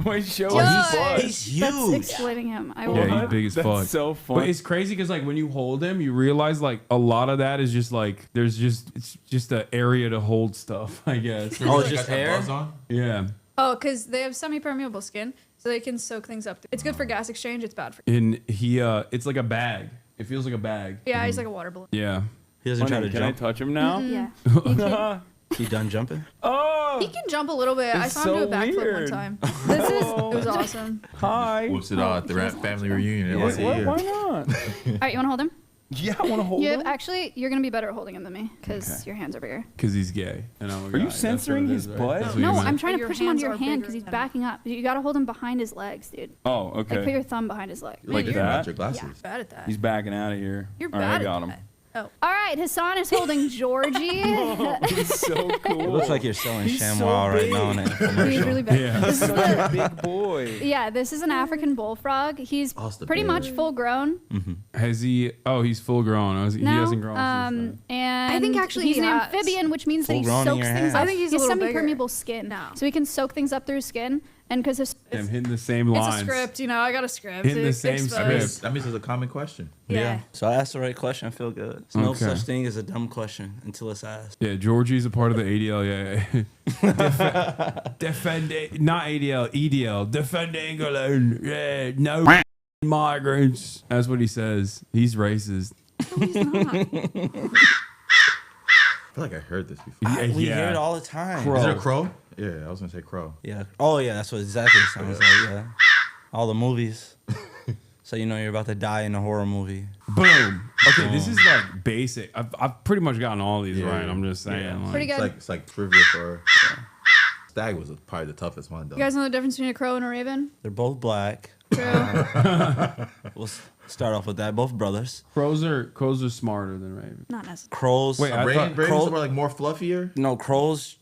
Wait, show us his butt. He's That's huge. explaining him. I will. Yeah, he's big as fuck. That's so funny. But it's crazy because like when you hold him, you realize like a lot of that is just like it's just an area to hold stuff, I guess. Oh, it's You just got that hair? buzz on? Yeah. Oh, because they have semi-permeable skin, so they can soak things up. It's good for gas exchange. It's bad for. And he it's like a bag. It feels like a bag. Yeah, he's like a water balloon. Yeah. He doesn't try to Can I jump. touch him now? Yeah. He done jumping? Oh, He can jump a little bit. I It's saw him do a so backflip one weird. time. It was awesome. hi. Whoops it out at the family reunion. Why, Once a year. why not? All right, you want to hold him? Yeah, I want to hold Yeah, him. actually, you're gonna be better at holding him than me because your hands are bigger. Because he's gay. And I'm a Are guy. you That's censoring what it his is, right? butt? That's what No, you meant. I'm trying to Your push him onto hands your are hand bigger because he's than- backing up. You gotta hold him behind his legs, dude. Oh, Like put okay. your thumb behind his leg. Like you're, that? Your glasses. Yeah, bad at that. He's backing out of here. You're All right, bad I at got him. that. Oh. All right, Hasan is holding Georgie. He's so cool. It looks like you're selling He's ShamWow so right big. now in an He's infomercial. really big. Yeah. This is Such the, a big boy. yeah, this is an African bullfrog. He's Austin pretty Big. much full grown Has he? Oh, he's full grown. He now. hasn't grown. since then. And I think actually he's he an has. amphibian, which means that he Full grown in soaks your things hands. up. I think he's he a has little bigger. semi-permeable skin, No. so he can soak things up through his skin. And because his I'm hitting the same It's lines. a script, you know. I got a script. In the same Exposed. script. That means it's a common question. Yeah. So I asked the right question. I feel good. There's no Okay. such thing as a dumb question until it's asked. Yeah, Georgie's a part of the ADL. Yeah. Defend, not ADL, EDL. Defend England. Yeah, no migrants. That's what he says. He's racist. No, he's not. I feel like I heard this before. We hear it all the time. Crow. Is it a crow? Yeah, I was gonna say crow. Yeah. Oh yeah, that's what exactly it sounds like. Yeah. All the movies. So you know you're about to die in a horror movie. Boom. Okay, this is like basic. I've pretty much gotten all these Yeah. right. I'm just saying. Yeah. Like, Pretty good. It's like trivia for. Stag was probably the toughest one though. You guys know the difference between a crow and a raven? They're both black. True. We'll start off with that. Both brothers. crows are smarter than ravens. Not necessarily. Crows. Wait, I Ravens thought were like more fluffier. No, crows.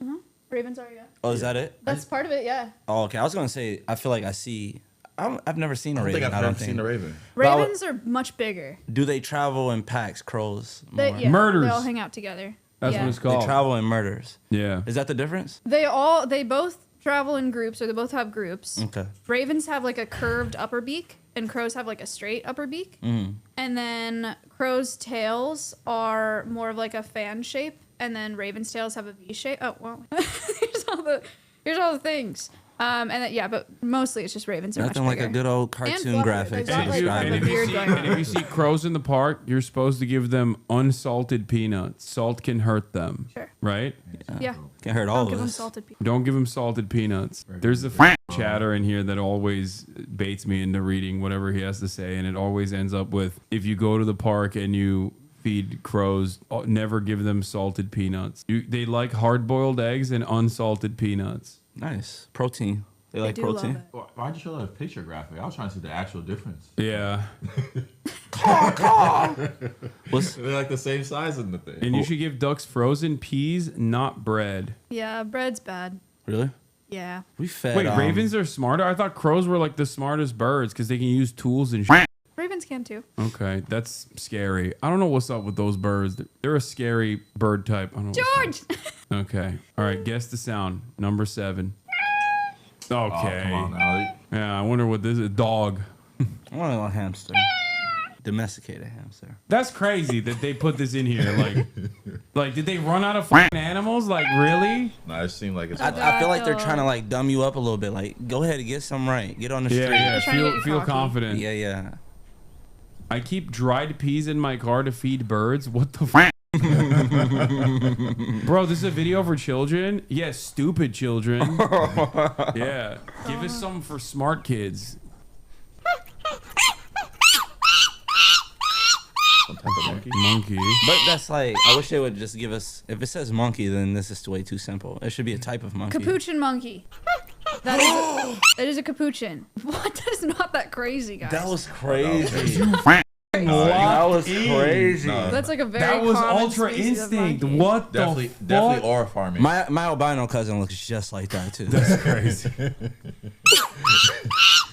Ravens are, yeah. Oh, is that it? That's part of it, yeah. Oh, okay. I was gonna say. I feel like I see. I've never seen a I don't raven. think I've ever seen a raven. Well, Ravens are much bigger. Do they travel in packs? Crows. They, more? yeah, Murders. They all hang out together. That's yeah. what it's They called. travel in murders. Yeah. Is that the difference? They both travel in groups, or they both have groups. Okay. Ravens have like a curved upper beak, and crows have like a straight upper beak. Mm-hmm. And then crows' tails are more of like a fan shape, and then ravens' tails have a V shape. Oh well, here's all the things. And then, yeah, but mostly it's just ravens are Nothing much like a bigger. good old And cartoon fluffier. graphic They've to got, like, describe a it. beard going on. If you see crows in the park, you're supposed to give them unsalted peanuts. Salt can hurt them. Sure. Right? Yeah. Can't hurt all Don't give of them us. salted peas. Don't give them salted peanuts. There's a chatter in here that always baits me into reading whatever he has to say, and it always ends up with, if you go to the park and you feed crows, never give them salted peanuts. They like hard-boiled eggs and unsalted peanuts. Nice protein. They like do love protein. it. Why'd you show that picture graphic? I was trying to see the actual difference. Yeah. What's They're like the same size in the thing. And you should give ducks frozen peas, not bread. Yeah, bread's bad. really? Yeah. We fed. Wait, ravens are smarter? I thought crows were like the smartest birds because they can use tools and shit. Ravens can too. Okay, that's scary. I don't know what's up with those birds. They're a scary bird type. I don't know. George! Okay. All right, guess the sound. Number 7. Okay. Come on now. Yeah, I wonder what this is. Dog. I want a little hamster. Domesticated hamster. That's crazy that they put this in here. Like, did they run out of animals? Like, really? No, it seemed like it's. I feel like they're trying to like dumb you up a little bit. Like, go ahead and get some right. Get on the Yeah, street. yeah. trying to get you Feel cocky. confident. Yeah, yeah. I keep dried peas in my car to feed birds. What the f? Bro, this is a video for children? Yeah, stupid children. Yeah. Give us some for smart kids. Monkey. But that's like, I wish they would just give us. If it says monkey, then this is way too simple. It should be a type of monkey. Capuchin monkey. That is a capuchin. What? That is not that crazy, guys. That was crazy. That That was crazy. That's like a very That was common Ultra species of Instinct. monkey. What Definitely, the fuck? definitely aura farming. My albino cousin looks just like that too. That's crazy.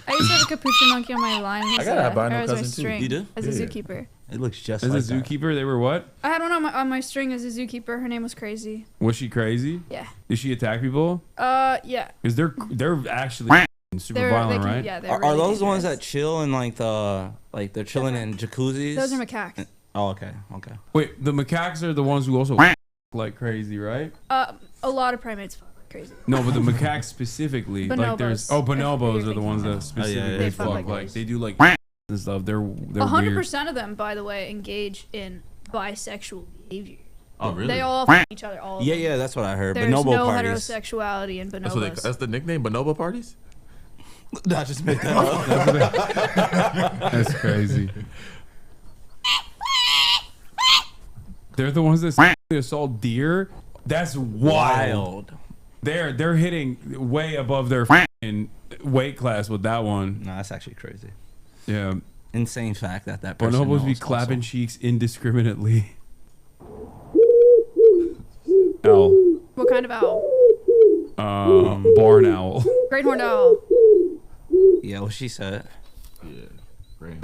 I used to have a capuchin monkey on my line. I got an albino as my cousin, too. string, You do? As a Yeah. zookeeper. It looks just As like a zookeeper, they were what? I had one on my string as a zookeeper. Her name was Crazy. Was she crazy? Yeah. Did she attack people? Yeah. Because they're actually super They're, violent, they can, right? Yeah, that. they're Are really those the ones dangerous. that chill in like they're chilling in jacuzzis? Those are macaques. Oh, okay, okay. Wait, the macaques are the ones who also like crazy, right? A lot of primates fuck like crazy. No, but the macaques specifically, like there's bonobos are the ones that specifically They fuck fuck like like they do like and stuff. They're 100% of them, by the way, engage in bisexual behavior. Oh, really? They all fuck each other. All of Yeah, them. yeah, that's what I heard. There's Bonobo no parties. heterosexuality in That's, what bonobos. that's the nickname, bonobo parties? I just made that up. That's crazy. They're the ones that sexually assault deer. That's wild. They're hitting way above their weight class with that one. No, that's actually crazy. Yeah. Insane fact that person Bonobos be knows clapping also. cheeks indiscriminately. kind of owl? Barn owl. Great horned owl. Yeah, what she said. Yeah. Great.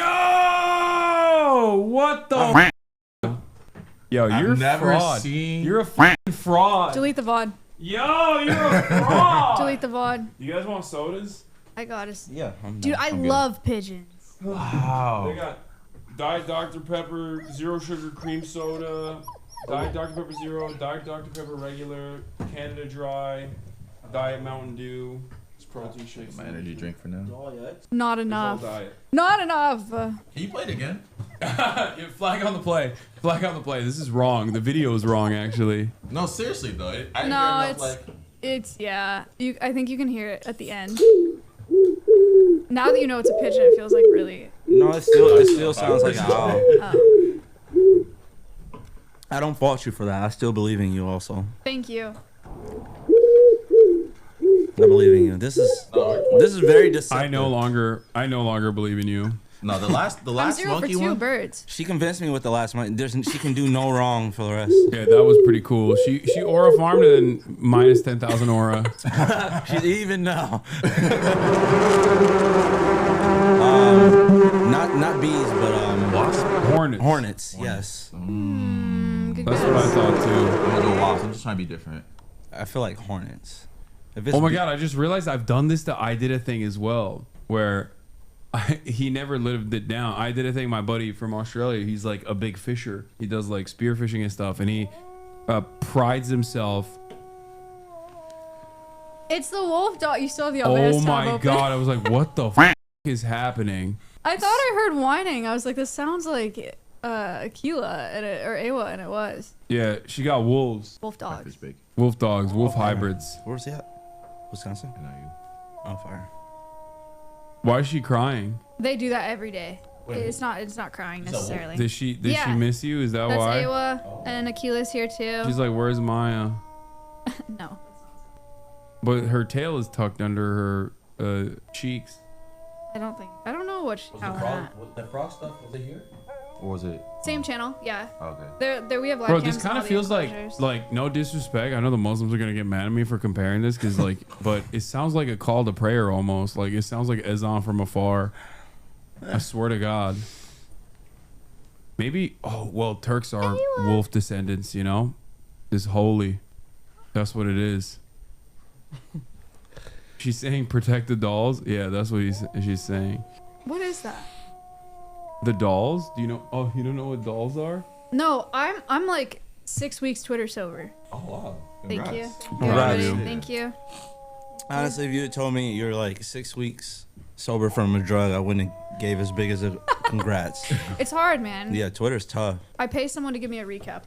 Yo! What the? Yo, you're I've never fraud. seen. You're a fucking fraud. Delete the VOD. Yo, you're a fraud. Delete the VOD. You guys want sodas? I got it. Yeah. Dude, I love pigeons. Wow. They got Diet Dr. Pepper, zero sugar cream soda, Diet Dr. Pepper Zero, Diet Dr. Pepper Regular, Canada Dry, Diet Mountain Dew. It's protein shakes. My energy drink for now. Not It's all enough. diet. Not enough. Can you play it again? Yeah, flag on the play. Flag on the play. This is wrong. The video is wrong, actually. No, seriously though. I didn't No, hear it's enough, it's yeah. I think you can hear it at the end. Now that you know it's a pigeon, it feels like really. No, it still sounds like an owl. Oh, I don't fault you for that. I still believe in you also. thank you. I believe in you. This is very deceptive. I no longer believe in you. No, the last I'm 0 for monkey 2 one. birds. She convinced me with the last one. She can do no wrong for the rest. Yeah, that was pretty cool. She aura farmed and then minus 10,000 aura. She's even now. Not bees, but Wasp? Hornets. hornets. Yes. Good That's guess. what I thought too. I'm gonna go wasp. I'm just trying to be different. I feel like hornets. If it's Oh my god, I just realized I've done this to I Did a Thing as well, where he never lived it down. I did a thing, my buddy from Australia, he's like a big fisher. He does like spearfishing and stuff, and he prides himself. It's the wolf dog. You still have the Oh obvious tab my open. god, I was like, what the f is happening? I thought I heard whining. I was like, this sounds like Aquila or Awa, and it was. Yeah, she got wolves. Wolf dogs. Fish bake. Wolf dogs, wolf hybrids. Where's he at? Wisconsin? And are you? Oh, fire. Why is she crying? They do that every day. It's not crying necessarily. Did she Yeah. miss you? Is that That's why? Awa, and Aquila's here too. She's like, where's Maya? No. But her tail is tucked under her cheeks. I don't know what she's howling at. Was the frog stuff? Was it here? Or was it? Same channel, yeah. Okay. There we have live Bro, cams this in kind all of the feels enclosures. like no disrespect. I know the Muslims are gonna get mad at me for comparing this, cause like, but it sounds like a call to prayer almost. Like it sounds like Ezan from afar. I swear to God. Maybe. Oh well, Turks are wolf descendants. You know, it's holy. That's what it is. She's saying protect the dolls. Yeah, that's what she's saying. What is that? The dolls? Do you know? Oh, you don't know what dolls are? No, I'm like 6 weeks Twitter sober. Oh wow. Thank you. Congrats. Thank you, everybody. Yeah. Thank you. Honestly, if you had told me you're like 6 weeks sober from a drug, I wouldn't have gave as big as a congrats. It's hard, man. Yeah, Twitter's tough. I pay someone to give me a recap.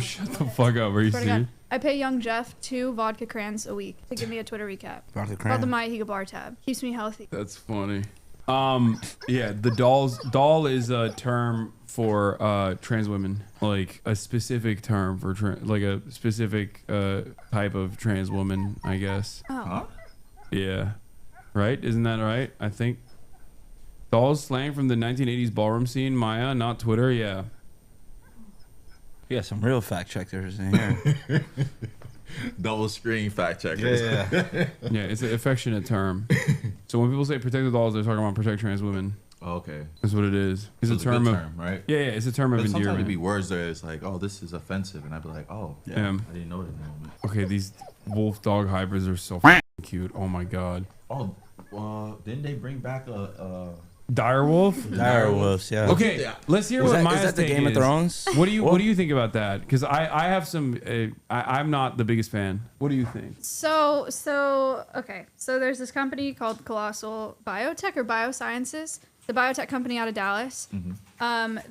Shut the fuck up. Are you Swear to serious? God. I pay young Jeff 2 vodka crayons a week to give me a Twitter recap. Vodka Called the crayon. Maya Higa bar tab. Keeps me healthy. That's funny. Yeah, the doll is a term for trans women, like a specific term for like a specific type of trans woman, I guess. Oh. Huh? Yeah, right? Isn't that right? I think dolls slang from the 1980s ballroom scene. Maya, not Twitter. Yeah. Yeah, some real fact checkers in here. Double screen fact checkers. Yeah. Yeah, it's an affectionate term. So when people say protect the dolls, they're talking about protect trans women. Oh, okay. That's what it is. It's So a good term of right? yeah, it's a term of But sometimes it'd endearment. be words that it's like, oh, this is offensive, and I'd be like, oh, Yeah. I didn't know it in the moment. Okay, these wolf dog hybrids are so cute. Oh my god. Oh, didn't they bring back a Dire wolf? Dire wolves, yeah. Okay, let's hear Was what that, Maya's is that the take Game of is. Thrones? What do you think about that? Because I have some. I'm not the biggest fan. What do you think? So okay. So there's this company called Colossal Biotech or Biosciences. The biotech company out of Dallas.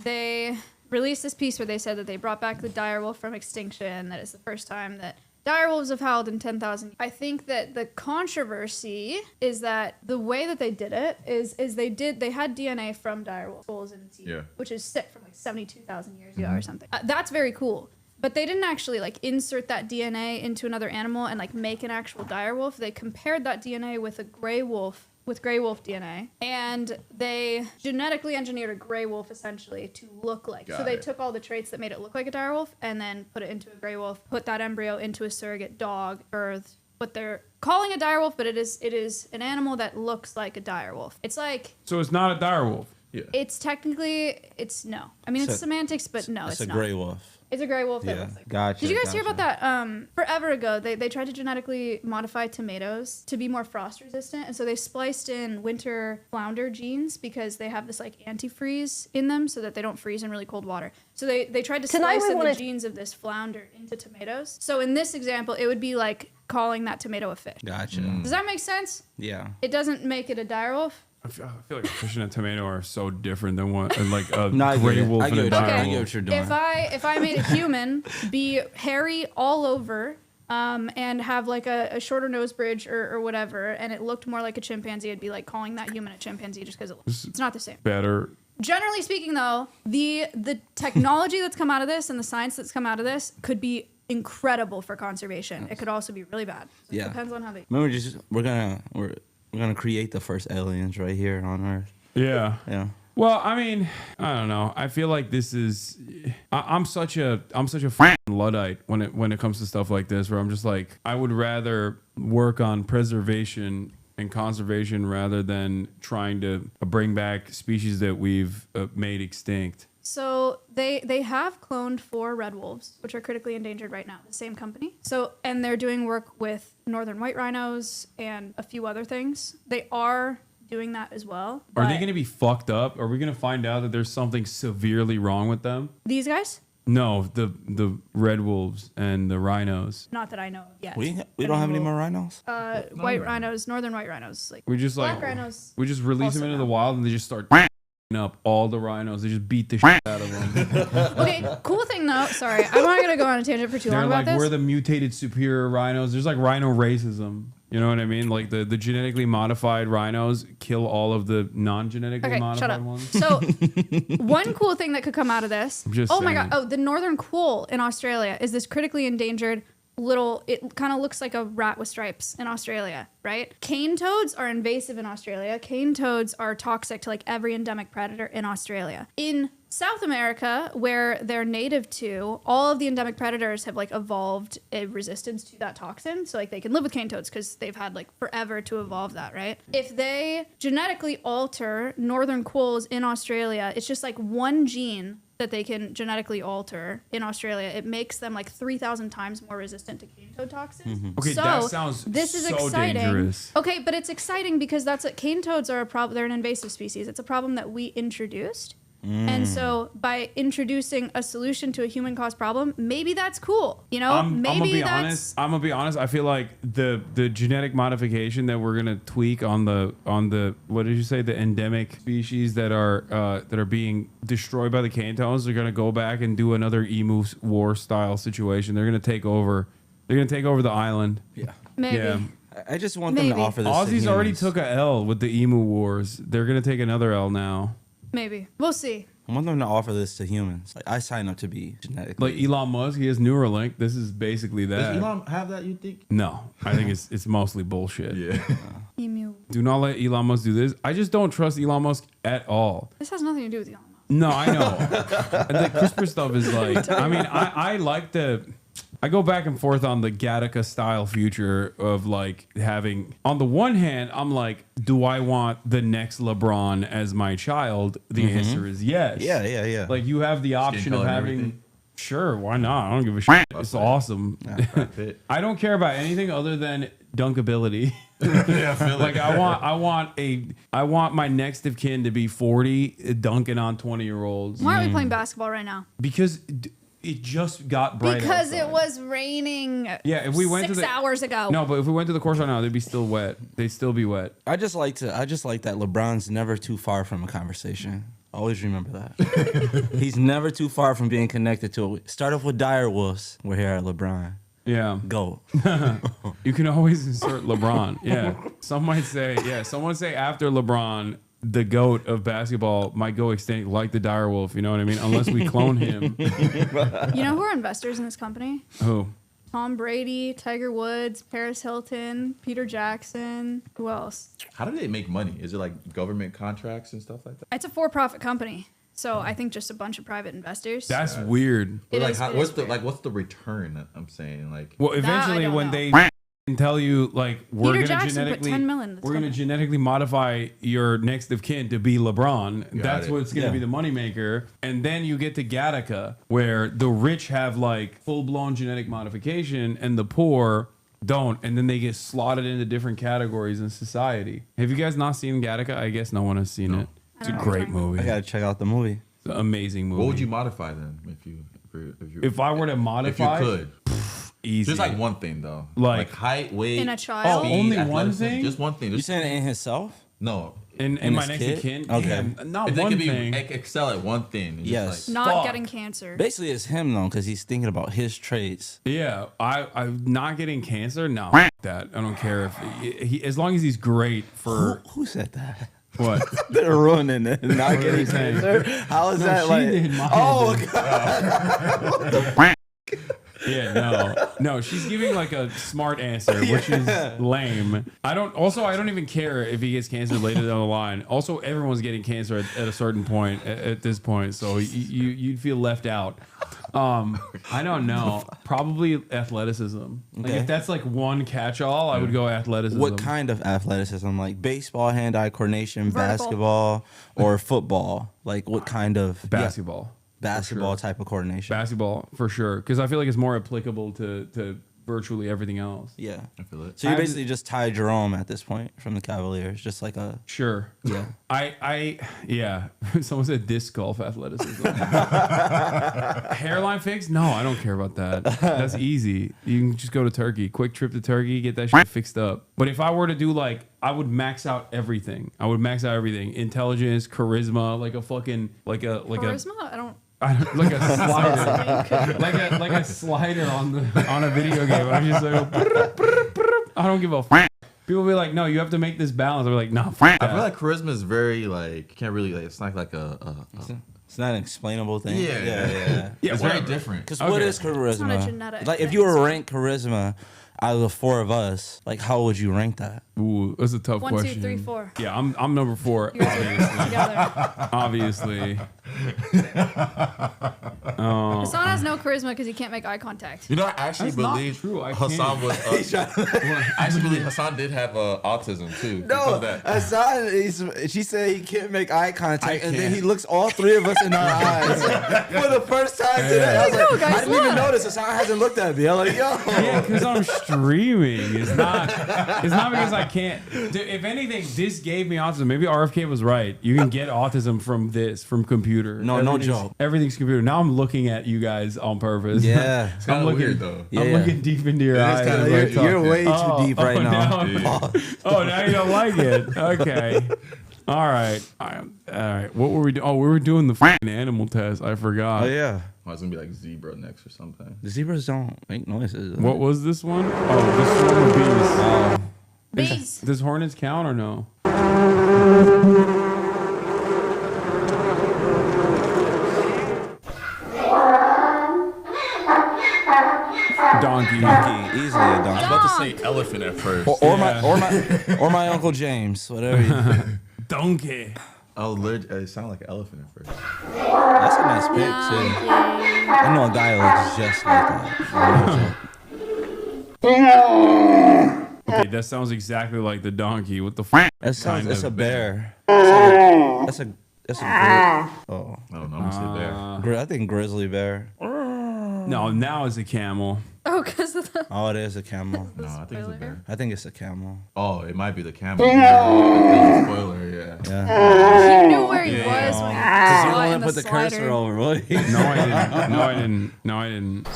They released this piece where they said that they brought back the dire wolf from extinction. That is the first time that dire wolves have howled in 10,000. I think that the controversy is that the way that they did it is they had DNA from dire wolves in sea, Yeah. which is sick from like 72,000 years ago or something. That's very cool. But they didn't actually like insert that DNA into another animal and like make an actual dire wolf. They compared that DNA with a gray wolf with gray wolf DNA, and they genetically engineered a gray wolf essentially to look like. So they took all the traits that made it look like a dire wolf and then put it into a gray wolf, put that embryo into a surrogate dog, birthed what they're calling a dire wolf, but it is an animal that looks like a dire wolf. It's like... So it's not a dire wolf? Yeah. It's technically... It's no. I mean, it's semantics, but no, it's not. It's a gray wolf. It's a gray wolf that Yeah, looks like... gotcha. Did you guys hear about that? Forever ago, they tried to genetically modify tomatoes to be more frost resistant, and so they spliced in winter flounder genes because they have this like antifreeze in them so that they don't freeze in really cold water. So they tried to splice in the genes of this flounder into tomatoes. So in this example, it would be like calling that tomato a fish. Gotcha. Does that make sense? Yeah. It doesn't make it a dire wolf. I feel like a fish and a tomato are so different than what like a No, I gray get it. wolf I and get a what dire you're- I wolf. get what you're doing. If I made a human be hairy all over, and have like a shorter nose bridge or whatever, and it looked more like a chimpanzee, I'd be like calling that human a chimpanzee just because it's not the same. Better. Generally speaking, though, the technology that's come out of this and the science that's come out of this could be incredible for conservation. It could also be really bad. So Yeah. It depends on how they... Remember, we're gonna create the first aliens right here on Earth. Yeah. Yeah. Well, I mean, I don't know. I feel like this is. I'm such a f***ing Luddite when it comes to stuff like this, where I'm just like, I would rather work on preservation and conservation rather than trying to bring back species that we've made extinct. So they have cloned 4 red wolves, which are critically endangered right now. The same company. So and they're doing work with northern white rhinos and a few other things. They are doing that as well. Are they going to be fucked up? Are we going to find out that there's something severely wrong with them? These guys? No, the red wolves and the rhinos. Not that I know of yet. We don't have any more rhinos. White rhinos, northern white rhinos, like We just black like rhinos. we just release them also into no. the wild and they just start up all the rhinos. They just beat the shit out of them. Okay, cool thing though. Sorry, I'm not gonna go on a tangent for too They're long like, about this. we're the mutated superior rhinos. There's like rhino racism. You know what I mean? Like the genetically modified rhinos kill all of the non-genetically Okay, modified shut up. ones. So, one cool thing that could come out of this. I'm just oh my saying. god! Oh, the northern quoll in Australia is this critically endangered little. It kind of looks like a rat with stripes in Australia, right? Cane toads are invasive in Australia. Cane toads are toxic to like every endemic predator in Australia. In South America, where they're native to, all of the endemic predators have like evolved a resistance to that toxin. So like they can live with cane toads because they've had like forever to evolve that, right? If they genetically alter northern quolls in Australia, it's just like one gene that they can genetically alter in Australia. It makes them like 3,000 times more resistant to cane toad toxins. Okay, so that sounds this is so exciting. dangerous. Okay, but it's exciting because cane toads are a problem. They're an invasive species. It's a problem that we introduced. And so by introducing a solution to a human caused problem, maybe that's cool. You know, I'm maybe gonna be that's honest. I'm gonna be honest. I feel like the genetic modification that we're gonna tweak on the what did you say, the endemic species that are being destroyed by the cane toads, they're gonna go back and do another emu war style situation. They're gonna take over. They're gonna take over the island. Yeah. maybe. Yeah. I just want them to Maybe. offer this. to Aussies already humans. took a L with the emu wars. They're gonna take another L now. Maybe. We'll see. I want them to offer this to humans. Like I sign up to be genetically. Like Elon Musk, he has Neuralink. This is basically that. Does Elon have that, you think? No, I think it's mostly bullshit. Yeah. Emu. Do not let Elon Musk do this. I just don't trust Elon Musk at all. This has nothing to do with Elon Musk. No, I know. And the CRISPR stuff is like, I mean, I like I go back and forth on the Gattaca style future of like having, on the one hand, I'm like, do I want the next LeBron as my child? The answer is yes. Yeah. Like you have the option of color and having, everything. sure, why not? I don't give a shit. It's awesome. Brad Pitt. I don't care about anything other than dunkability. Yeah, I feel Like I want my next of kin to be 40 dunking on 20-year-olds Why aren't we playing basketball right now? because it just got bright Because outside. it was raining. Yeah, if we went 6 to the hours ago. No, but if we went to the course right now, they'd be still wet. They'd still be wet. I just like that LeBron's never too far from a conversation. Always remember that. He's never too far from being connected to it. Start off with dire wolves. We're here at LeBron. Yeah. Go. You can always insert LeBron. Yeah. Someone say after LeBron, the GOAT of basketball might go extinct like the direwolf, you know what I mean? Unless we clone him. You know who are investors in this company? Who? Tom Brady, Tiger Woods, Paris Hilton, Peter Jackson. Who else? How do they make money? Is it like government contracts and stuff like that? It's a for-profit company. So I think just a bunch of private investors. That's weird. But like, what's the return? That I'm saying, like, well, eventually when they tell you like we're gonna genetically modify your next of kin to be LeBron, that's what's gonna be the moneymaker. And then you get to Gattaca, where the rich have like full-blown genetic modification and the poor don't, and then they get slotted into different categories in society. Have you guys not seen Gattaca? I guess no one has seen it. It's a great movie. I gotta check out the movie. It's an amazing movie. What would you modify then if I were to modify? If you could. Easy. Just like one thing though, like height, weight. In a child. Oh, only one thing? Just one thing. You saying in himself? No. In my next of kin? Okay. Yeah, not if one they thing. Excel at one thing. Yes. Not getting cancer. Basically, it's him though, because he's thinking about his traits. Yeah, I'm not getting cancer. No, that I don't care if he as long as he's great for. Who said that? What? They're ruining it. Not getting cancer. How is that like? Oh God. Yeah, no, she's giving like a smart answer, which is lame. I don't even care if he gets cancer later down the line. Also, everyone's getting cancer at a certain point at this point, so you'd feel left out. I don't know. Probably athleticism. Like if that's like one catch-all, I would go athleticism. What kind of athleticism? Like baseball, hand-eye coordination, Vertical. basketball, or football? Like what kind of basketball? Basketball type of coordination. Basketball for sure, because I feel like it's more applicable to virtually everything else. Yeah, I feel it. so you basically just Ty Jerome at this point from the Cavaliers, just like a Yeah. Yeah. Someone said disc golf athleticism. Hairline fix? No, I don't care about that. That's easy. You can just go to Turkey. Quick trip to Turkey, get that shit fixed up. But if I were to do like, I would max out everything. Intelligence, charisma, like a fucking Charisma? like a slider, like a slider on a video game. I'm just like, I don't give a f. People be like, no, you have to make this balance. I'm like, no. I feel like charisma is very like can't really like. It's not like It's not an explainable thing. Yeah. It's very different. Because what is charisma? It's not a genetic Like if thing, you were so- ranked charisma out of the four of us, like how would you rank that? Ooh, that's a tough 1, question. 2, 3, 4. Yeah, I'm number 4. You guys are together. Obviously. Hassan has no charisma because he can't make eye contact. You know, I actually That's not believe true. I Hassan can't. was. I actually believe Hassan did have autism too. because of that. Hassan, she said he can't make eye contact, and then he looks all three of us in our eyes for the first time today. I was like, guys, I didn't even look. notice Hassan hasn't looked at me. I'm like, yo. Yeah, because I'm streaming. It's not because I can't. Dude, if anything, this gave me autism. Maybe RFK was right. You can get autism from computer. No joke. Everything's computer. Now I'm looking at you guys on purpose. Yeah. It's kind of weird though. I'm looking deep into your eyes. kinda as weird. I You're talk. way too deep right now. Now you don't like it. Okay. All right. What were we doing? Oh, we were doing the f***ing animal test. I forgot. Oh yeah. Oh, it's gonna be like zebra next or something. The zebras don't make noises. What was this one? Oh, this one would be Bees. Does hornets count or no? Donkey. Easily a donkey. I was about to say elephant at first. Or my Uncle James, whatever. Donkey. It sounded like an elephant at first. That's a nice pic too. I know a guy who looks just like that. Okay, that sounds exactly like the donkey. What the f***? That sounds. It's a bear. That's a. Oh. I don't know. I'm gonna say bear. I think grizzly bear. No, now it's a camel. Oh, because of the. Oh, it is a camel. No, I think it's a bear. I think it's a camel. Oh, it might be the camel. Yeah. Spoiler, yeah. Yeah. He knew where he was when he saw it in the Put the slider. cursor over. What? No, I didn't.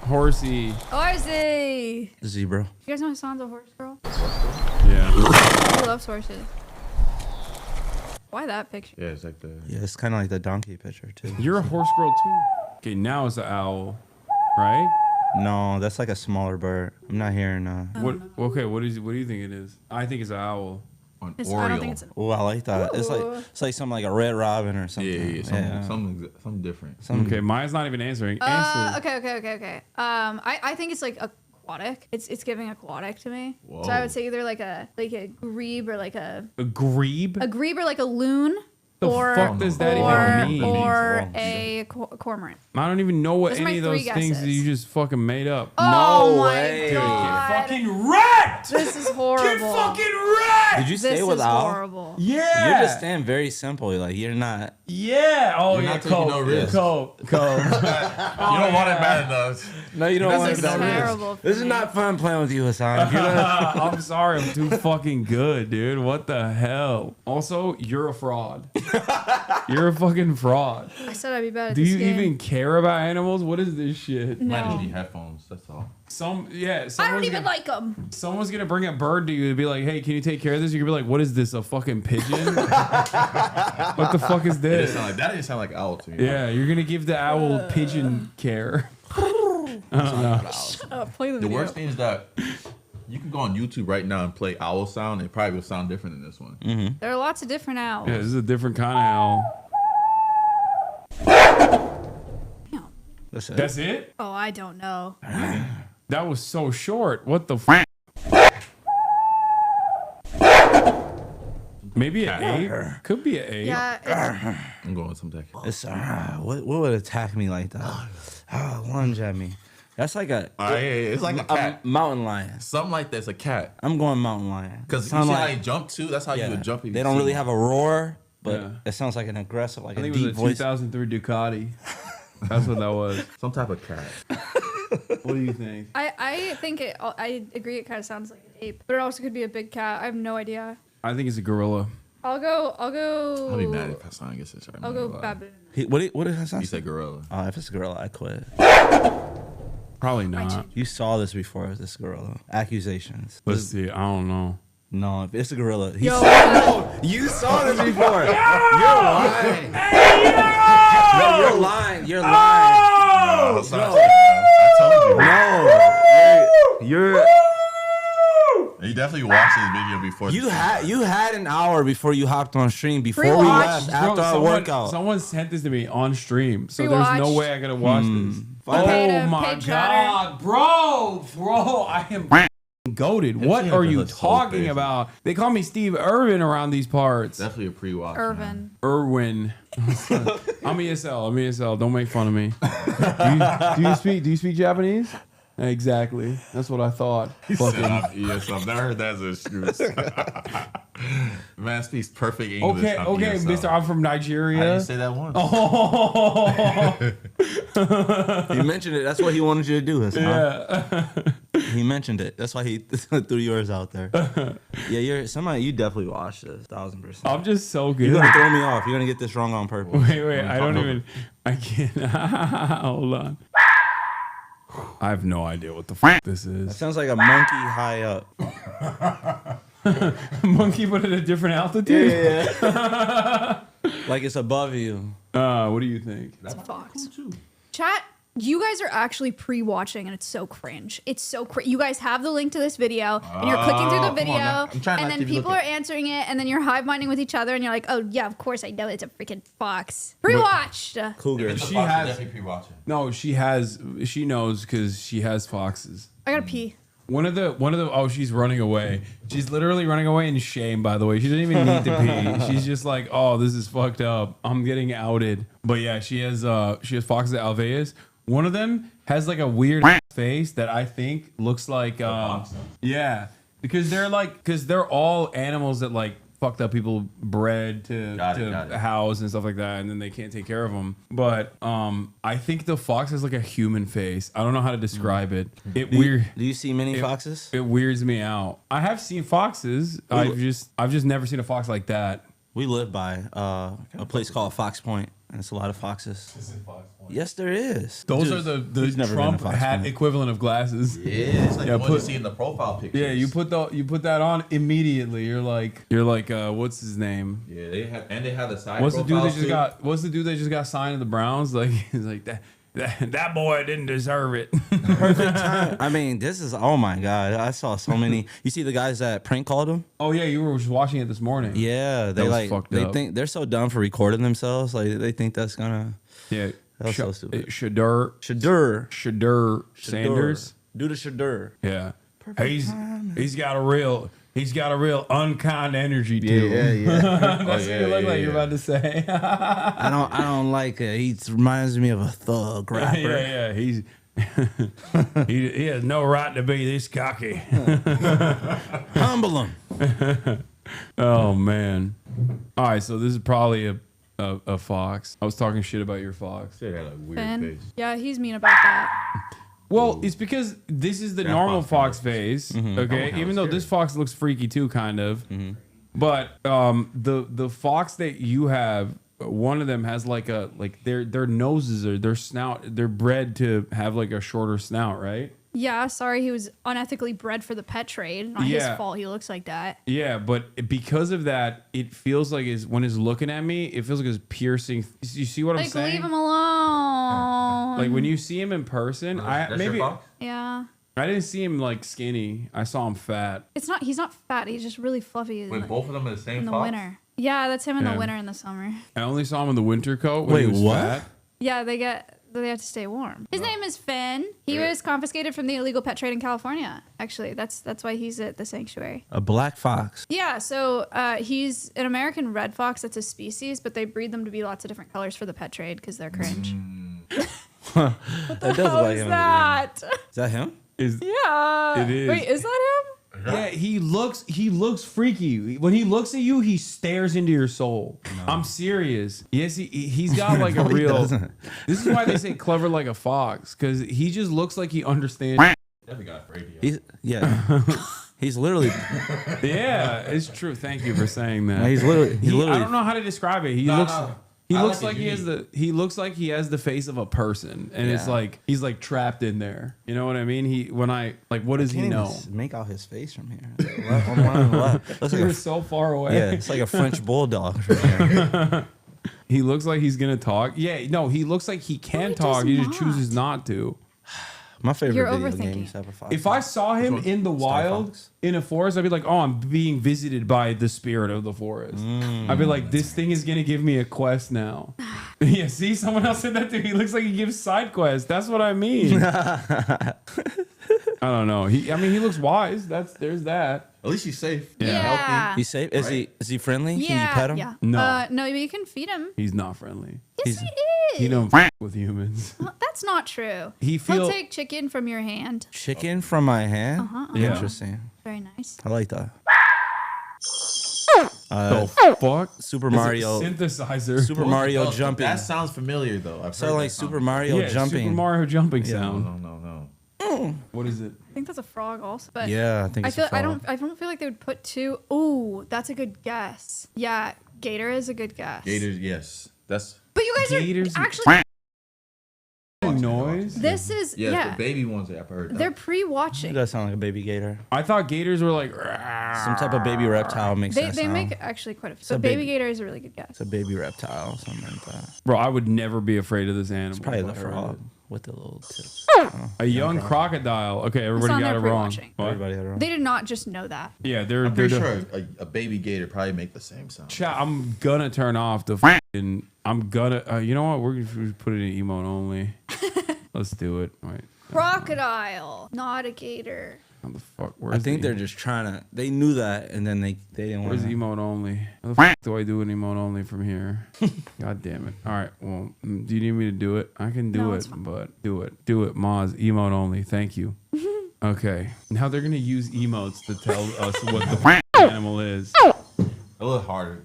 Horsey. Horsey. Zebra. You guys know Hassan's a horse girl? Yeah. He loves horses. Why that picture? Yeah, it's like the. Yeah, it's kind of like the donkey picture too. You're a horse girl too. Okay, now it's the owl, right? No, that's like a smaller bird. I'm not hearing. What? Okay, what do you think it is? I think it's an owl. An I don't Oriole. think it's an. Oh, I like that. It's like something like a red robin or something. Yeah, something different. Okay, Maya's not even answering. Okay. I think it's like aquatic. It's giving aquatic to me. Whoa. So I would say either like a grebe or like A grebe? a grebe or like a loon. The or fuck does that even mean? Or a cormorant. I don't even know what Those are any of my those 3 things that guesses. you just fucking made up. Oh No my way. god. Fucking wrecked! This is horrible. Get fucking wrecked! Did you stay This with is Al? horrible. Yeah. You're just staying very simple. Like you're not. Yeah. Oh, You're yeah. not taking no risk. Coke. You don't want it bad enough. No, you don't want This is that. terrible. This is not fun playing with you, Hassan. You're not- I'm sorry, I'm too fucking good, dude. What the hell? Also, you're a fraud. You're a fucking fraud. I said I'd be bad at Do this you game. even care about animals? What is this shit? No. Might just be headphones. That's all. I don't even like them. Someone's gonna bring a bird to you and be like, "Hey, can you take care of this?" You're gonna be like, "What is this? A fucking pigeon? What the fuck is this?" That didn't sound like owl to me. Yeah, you're gonna give the owl pigeon care. I don't know. Play the The video. worst thing is that you can go on YouTube right now and play owl sound. It probably will sound different than this one. There are lots of different owls. Yeah, this is a different kind of owl. Damn. That's it? Oh, I don't know. That was so short. What the f? Maybe an 8? Could be an 8. Yeah. I'm going with some deck. It's what would attack me like that? Lunge at me. That's like a It's like a cat. mountain lion. Something like that's a cat. I'm going mountain lion. Because you see Sound how like- he jump too? That's how you would jump. They don't really have a roar, but Yeah. it sounds like an aggressive, like I a think it deep was a voice. 2003 Ducati. That's what that was. some type of cat. What do you think? I think it. I agree. It kind of sounds like an ape, but it also could be a big cat. I have no idea. I think it's a gorilla. I'll go. I'll be mad if Hassan gets this right. I'll go baboon. What did Hassan He say? said gorilla. Oh, if it's a gorilla, I quit. Probably not. You saw this before, this gorilla. Accusations. Let's see. I don't know. No, if it's a gorilla. Yo, You saw this before. You're lying. No, you're lying. You're lying. No, Hassan, I told you. No. You're You definitely watched this video before. you had an hour before you hopped on stream before we Pre-watch. left after our workout. Someone sent this to me on stream, so Pre-watch. there's no way I could have watched this. Pay to Oh my pay chatter. god, bro, I am goated. What shit are you is so talking crazy. about? They call me Steve Irwin around these parts. Definitely a pre-watch. Irvin. Irwin. I'm ESL. Don't make fun of me. Do you speak Japanese? Exactly. That's what I thought. Fucking. Yes, I've never heard that as an excuse. Man speaks perfect English. Okay, I'm ESL. Mister. I'm from Nigeria. I didn't say that once. He mentioned it. That's what he wanted you to do. Hassan. Yeah. He mentioned it. That's why he threw yours out there. Yeah, you definitely watched this 1,000%. I'm just so You're good. gonna throw me off. You're gonna get this wrong on purpose. Wait. I can't. Hold on. I have no idea what the fuck this That is. sounds like a monkey high up. Monkey, but at a different altitude. Like it's above you. What do you think? It's a fox. Chat. You guys are actually pre-watching, and it's so cringe. It's so you guys have the link to this video, and you're clicking through the come video, on now. I'm trying not and to then be people are looking. answering it, and then you're hive-minding with each other, and you're like, oh, yeah, of course I know it's a freaking fox. Pre-watched. Cougar. She has. definitely pre-watching. No, she has. She knows because she has foxes. I gotta pee. One of the. Oh, she's running away. She's literally running away in shame. By the way, she doesn't even need to pee. She's just like, oh, this is fucked up. I'm getting outed. But yeah, she has foxes at Alveus. One of them has like a weird face that I think looks like yeah, because they're all animals that like fucked up people bred to Got it. house and stuff like that, and then they can't take care of them. But I think the fox has like a human face. I don't know how to describe it. Do you see many foxes? It weirds me out. I have seen foxes. I've just never seen a fox like that. We live by a place called Fox Point, and it's a lot of foxes. Yes, there is. Those Dude, are the who's never been Trump to Fox hat Point? equivalent of glasses. Yeah, it's like Yeah, the one put- you see in the profile pictures. Yeah, you put that on immediately. You're like what's his name? Yeah, they have the side. What's the dude that profiles just too. got signed to the Browns? Like he's like that. that boy didn't deserve it. Perfect time. I mean, this is, oh my God. I saw so many. You see the guys that prank called him? Oh yeah, you were just watching it this morning. Yeah, they like they up. think they're so dumb for recording themselves. Like they think that's gonna. Yeah, That's so stupid. Shadur Sanders. Do the Shadur. Yeah, he's got a real unkind energy to him. Yeah. That's what you look like you're about to say. I don't like it. He reminds me of a thug rapper. Yeah. He's he has no right to be this cocky. Humble him. Oh man. All right, so this is probably a fox. I was talking shit about your fox. It had a weird Ben? face. Yeah, he's mean about that. Well, it's because this is the normal fox phase, okay? Oh, Even though this fox looks freaky too, kind of. But the fox that you have, one of them has like their noses or their snout, they're bred to have like a shorter snout, right? Yeah, sorry, he was unethically bred for the pet trade. Not his fault. He looks like that. Yeah, but because of that, it feels like when it's looking at me, it feels like it's piercing. You see what I'm saying? Like, leave him alone. Like when you see him in person, That's your fox? Yeah. I didn't see him like skinny. I saw him fat. He's not fat. He's just really fluffy. Wait, both of them are the same in the fox? winter. Yeah, that's him in Yeah. the winter and the summer. I only saw him in the winter coat when Wait, he was what? fat. Yeah, they have to stay warm. His name is Finn. He was confiscated from the illegal pet trade in California. Actually, that's why he's at the sanctuary. A black fox. Yeah, so he's an American red fox. That's a species, but they breed them to be lots of different colors for the pet trade because they're cringe. That does look How like is him. that? Is that him? Yeah. It is. Wait, is that him? Yeah, he looks freaky. When he looks at you, he stares into your soul. No. I'm serious. Yes, he's got like a real. doesn't. This is why they say clever like a fox, because he just looks like he understands. Definitely got radio. He's literally. Yeah, it's true. Thank you for saying that. He's literally. I don't know how to describe it. He looks like he has he has the face of a person, and it's like he's like trapped in there. You know what I mean? What does he know? Make out his face from here. On the left. Looks You're like so far away. yeah, it's like a French bulldog from here. He looks like he's gonna talk. Yeah, no, he looks like he can talk. He just chooses not to. My favorite You're video overthinking. game is Cyber Fox. If I saw him in the wild Fox? in a forest, I'd be like, "Oh, I'm being visited by the spirit of the forest." I'd be like, "This thing is gonna give me a quest now." Yeah, see, someone else said that too. He looks like he gives side quests. That's what I mean. I don't know. He looks wise. There's that. At least he's safe. Yeah. Healthy. He's safe. Is he friendly? Yeah. Can you pet him? Yeah. No. No, but you can feed him. He's not friendly. Yes, he is. He don't f with humans. Well, that's not true. He'll take chicken from your hand. Chicken from my hand. Yeah. Interesting. Very nice. I like that. The fuck? Super It's a Mario. synthesizer. Super Mario Oh, jumping. That sounds familiar though. I've So heard like that sound Super Mario Yeah, jumping. Super Mario jumping Yeah. sound. No. What is it? I think that's a frog also. But Yeah, I think it's a I frog. don't feel like they would put two. Ooh, that's a good guess. Yeah, gator is a good guess. Gators, yes. That's But you guys Gators- are actually Noise? this is the baby ones I've heard. They're It pre-watching. does sound like a baby gator. I thought gators were like. Some type of baby reptile makes They that they sound. make actually quite a few. a So baby baby- gator is a really good guess. It's a baby reptile, something like that. Bro, I would never be afraid of this animal. It's probably the if I heard frog it. with the little tips. A young crocodile. Okay, everybody on got there it wrong. pre-watching. What? Everybody had it wrong. They did not just know that. Yeah, they're. I'm pretty they're sure a baby gator probably make the same sound. Chat, I'm gonna turn off the f***ing. I'm gonna. You know what? We're gonna put it in emote only. Let's do it. Wait. Crocodile, not a gator. How the fuck? I think they're just trying to. They knew that, and then they didn't want Where's to. emote only? How the f do I do an emote only from here? God damn it. All right. Well, do you need me to do it? I can do No, it, it's fine. but do it. Do it, Maz. Emote only. Thank you. Okay. Now they're going to use emotes to tell us what the f animal is. A little harder.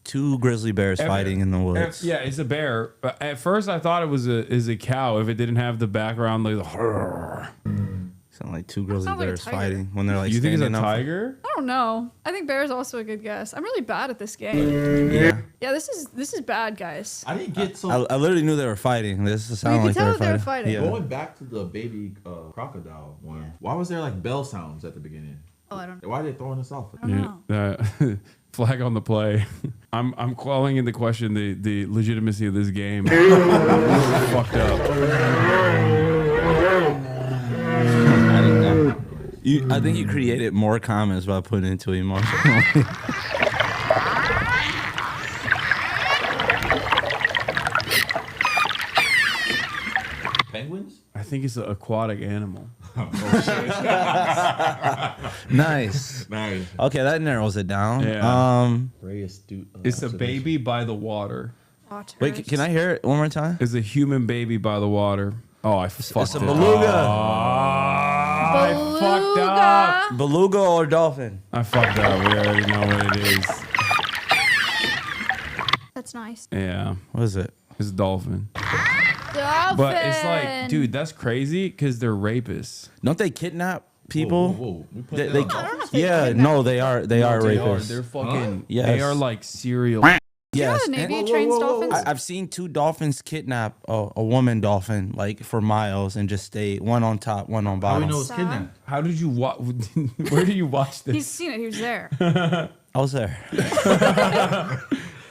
Two grizzly bears fighting in the woods. Yeah, it's a bear. But at first, I thought it was a cow if it didn't have the background like the. Sound like two grizzly sounds like a bears tiger. fighting when they're like. You think it's a standing up. tiger? I don't know. I think bear is also a good guess. I'm really bad at this game. Yeah, Yeah, this is bad, guys. I didn't get so. I literally knew they were fighting. This You sounded could like tell they that were they fighting. were fighting. Yeah. Going back to the baby crocodile one, why was there like bell sounds at the beginning? Oh, I don't know. Why are they throwing us off? I don't know. Flag on the play. I'm calling into question the legitimacy of this game. Fucked up. I think you created more comments by putting it into emotion. Penguins? I think it's an aquatic animal. Nice. Okay, that narrows it down. Yeah. Very astute. It's a baby by the water. Otters. Wait, can I hear it one more time? It's a human baby by the water. Oh, I fucked It's a it. beluga. I fucked up. Beluga or dolphin? I fucked up. We already know what it is. That's nice. Yeah. What is it? It's a dolphin. Dolphin. But it's like, dude, that's crazy because they're rapists. Don't they kidnap people? Whoa. We put They, that they, on. I don't know if they yeah, kidnap. no, they are. They are rapists. They're fucking. Yes. They are like serial. Yes. Yeah, the and- Navy trains dolphins. I've seen 2 dolphins kidnap a woman dolphin like for miles and just stay one on top, one on How do we bottom. know it's kidnapped? How did you watch? Where did you watch this? He's seen it. He was there. I was there.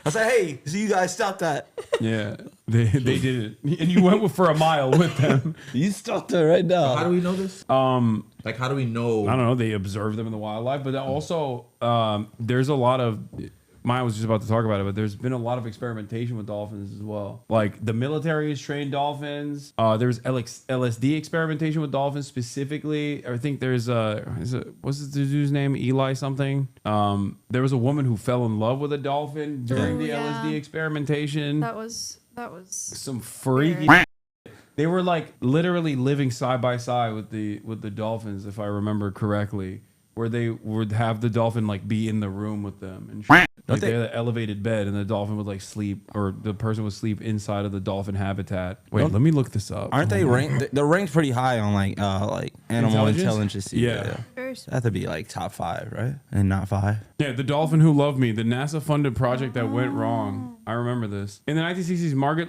I said, "Hey, so you guys stop that? Yeah, they did it, and you went for a mile with them. You stopped it right now." How do we know this? Like, how do we know? I don't know. They observe them in the wildlife, but also there's a lot of. Maya was just about to talk about it, but there's been a lot of experimentation with dolphins as well. Like the military has trained dolphins. There's LSD experimentation with dolphins specifically. I think there's what's the dude's name? Eli something. There was a woman who fell in love with a dolphin during the LSD experimentation. That was Some freaky. They were like literally living side by side with the dolphins, if I remember correctly, where they would have the dolphin like be in the room with them and shit. Like they had an elevated bed and the dolphin would like sleep, or the person would sleep inside of the dolphin habitat. Wait, let me look this up. Aren't they ranked? They're ranked pretty high on like animal intelligence. Yeah. very. That have to be like top 5, right? And not 5. Yeah, The Dolphin Who Loved Me, the NASA-funded project that went wrong. I remember this. In the 1960s, Margaret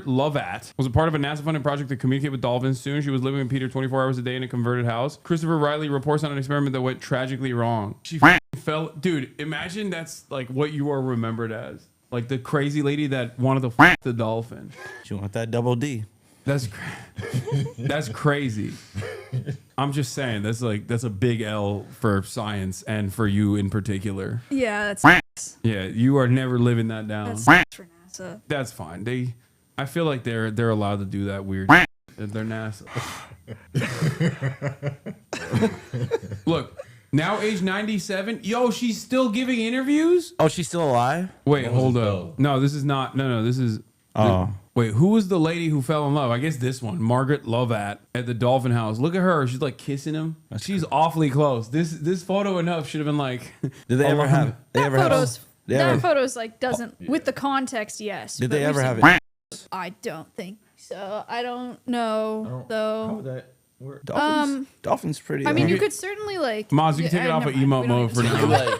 Lovatt was a part of a NASA-funded project to communicate with dolphins. Soon, she was living with Peter 24 hours a day in a converted house. Christopher Riley reports on an experiment that went tragically wrong. She fell. Dude, imagine that's like what you are remembered as. Like the crazy lady that wanted to f the dolphin. You want that double D? That's crazy. I'm just saying that's a big L for science and for you in particular. Yeah, that's Yeah, you are never living that down. that's for NASA. That's fine. I feel like they're allowed to do that weird. They're NASA. Look, now age 97. Yo, she's still giving interviews? Oh, she's still alive? Wait, hold up. No, this is not. No, this is. Oh. Wait, who was the lady who fell in love? I guess this one, Margaret Lovatt at the Dolphin House. Look at her. She's like kissing him. She's awfully close. This photo enough should have been like. Did they ever have? That photo's like doesn't with the context. Yes. Did but they ever we've have seen- it? I don't think so. I don't know though. How would that work? Dolphins pretty. I mean, you could certainly like. Maz, you can take it off of emote mode for now.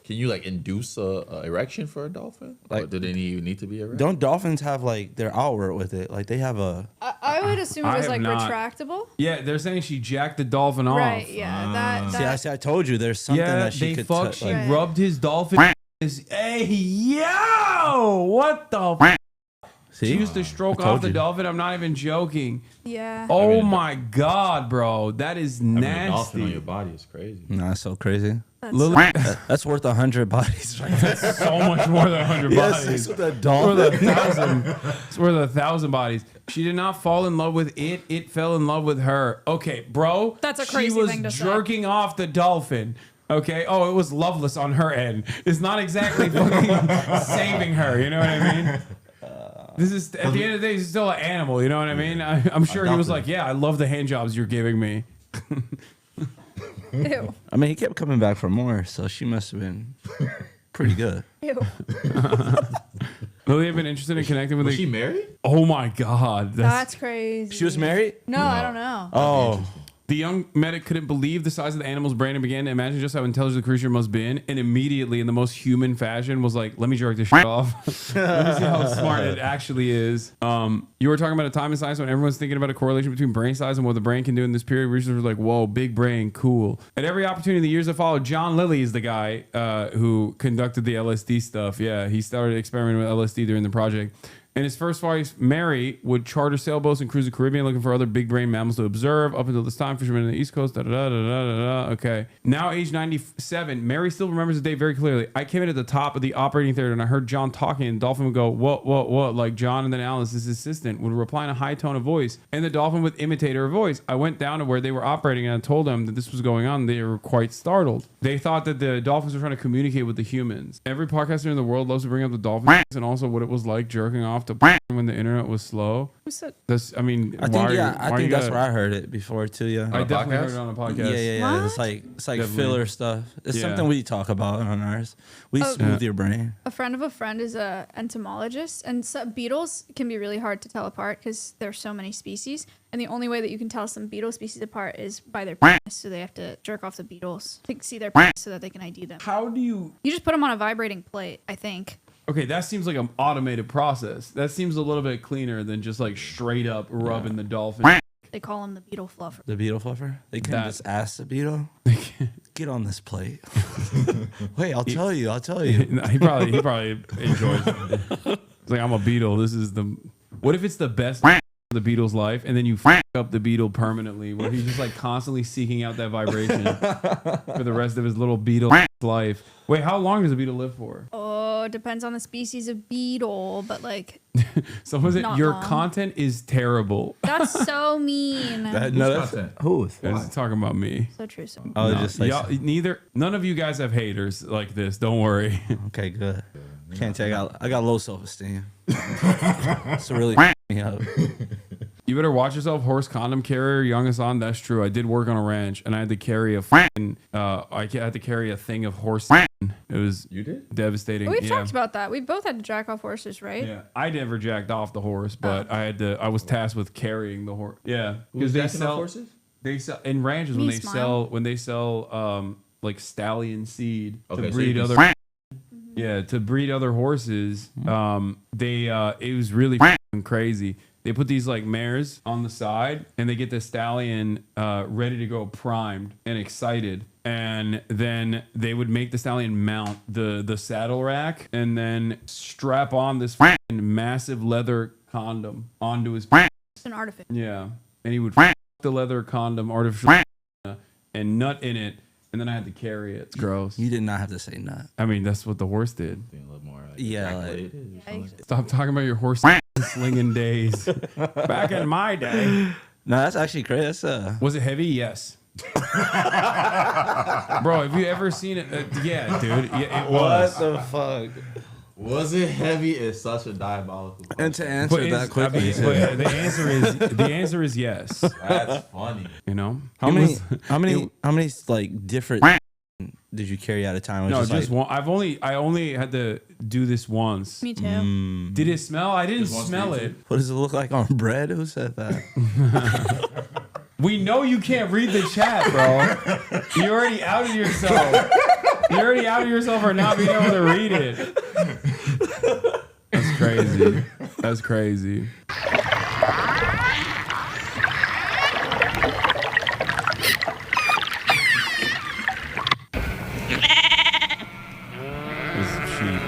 Can you like induce a erection for a dolphin? Like, do they need to be erect? Don't dolphins have like their outward with it? Like they have a. I would assume it I was have like not. retractable. Yeah, they're saying she jacked the dolphin off. Right. Yeah. See, I told you there's something Yeah, that she they could. fucked. She Right. rubbed his dolphin. Hey, yo! What the? See? She used to stroke I told off the you. dolphin. I'm not even joking. Yeah. Oh my god, bro, that is Having a dolphin on nasty. your body is crazy. Nah, that's so crazy. That's worth 100 bodies. Right? That's so much more than 100 Yes, bodies. with that It's worth dolphin. 1,000. It's worth 1,000 bodies. She did not fall in love with it. It fell in love with her. Okay, bro. That's a crazy She was thing to say. jerking off the dolphin. Okay. Oh, it was loveless on her end. It's not exactly fucking saving her. You know what I mean? This is at the end of the day, he's still an animal. You know what I mean? I'm sure he was like, "Yeah, I love the hand jobs you're giving me." Ew. I mean, he kept coming back for more, so she must have been pretty good. Ew. Will they have been interested in connecting with? Was she married? Oh my god, That's crazy. She was married? No, I don't know. Oh. The young medic couldn't believe the size of the animal's brain and began to imagine just how intelligent the creature must have been, and immediately, in the most human fashion, was like, let me jerk this shit off. Let me see how smart it actually is. You were talking about a time in science when everyone's thinking about a correlation between brain size and what the brain can do in this period. Researchers were like, whoa, big brain, cool. At every opportunity in the years that followed, John Lilly is the guy who conducted the LSD stuff. Yeah, he started experimenting with LSD during the project. And his first wife, Mary, would charter sailboats and cruise the Caribbean looking for other big brain mammals to observe. Up until this time, fishermen on the East Coast. Okay. Now, age 97, Mary still remembers the day very clearly. I came in at the top of the operating theater and I heard John talking, and the dolphin would go, what? Like John, and then Alice, his assistant, would reply in a high tone of voice, and the dolphin would imitate her voice. I went down to where they were operating and I told them that this was going on. They were quite startled. They thought that the dolphins were trying to communicate with the humans. Every podcaster in the world loves to bring up the dolphins and also what it was like jerking off to when the internet was slow. That's, I mean, I think that's where I heard it before too. Yeah, I definitely heard it on a podcast. Yeah. It's like definitely. Filler stuff. It's something we talk about on ours. We smooth your brain. A friend of a friend is a entomologist, and beetles can be really hard to tell apart because there's so many species. And the only way that you can tell some beetle species apart is by their penis. So they have to jerk off the beetles to see their penis so that they can ID them. How do you? You just put them on a vibrating plate, I think. Okay, that seems like an automated process. That seems a little bit cleaner than just like straight up rubbing the dolphin. They call him the beetle fluffer. The beetle fluffer? They can just ask the beetle, get on this plate. Wait, I'll tell you. He probably enjoys it. It's like, I'm a beetle. This is the... What if it's the best of the beetle's life, and then you f*** up the beetle permanently, where he's just like constantly seeking out that vibration for the rest of his little beetle life? Wait, how long does a beetle live for? Oh, it depends on the species of beetle, but like... So was it your long. Content is terrible? That's so mean. Who's talking about me? So true. So. Oh, no, just like none of you guys have haters like this. Don't worry. Okay, good. Can't tell. I got low self-esteem. So really me up. You better watch yourself, horse condom carrier, young Hassan. That's true. I did work on a ranch, and I had to carry a thing of horse. It was devastating. We've talked about that. We both had to jack off horses, right? Yeah, I never jacked off the horse, but I was tasked with carrying the horse. Yeah, because they sell horses. They sell in ranches when they sell like stallion seed to breed other. Yeah, to breed other horses. It was really crazy. They put these like mares on the side, and they get the stallion ready to go, primed and excited. And then they would make the stallion mount the saddle rack, and then strap on this massive leather condom onto his. It's an artificial. Yeah, and he would the leather condom artificial and nut in it. And then I had to carry it. It's gross. You did not have to say nut. I mean, that's what the horse did. Yeah. Stop talking about your horse slinging days. Back in my day. No, that's actually great. Was it heavy? Yes. Bro, have you ever seen it? Yeah, dude. Yeah, it was. What the fuck? Was it heavy? It's such a diabolical question. And to answer that quickly, the answer is yes. That's funny. You know how many like different did you carry at a time? No, just one. I only had to do this once. Me too. Did it smell? I didn't smell it. What does it look like on bread? Who said that? We know you can't read the chat, bro. You already outed yourself. You already outed yourself for not being able to read it. That's crazy. That's crazy. This is sheep.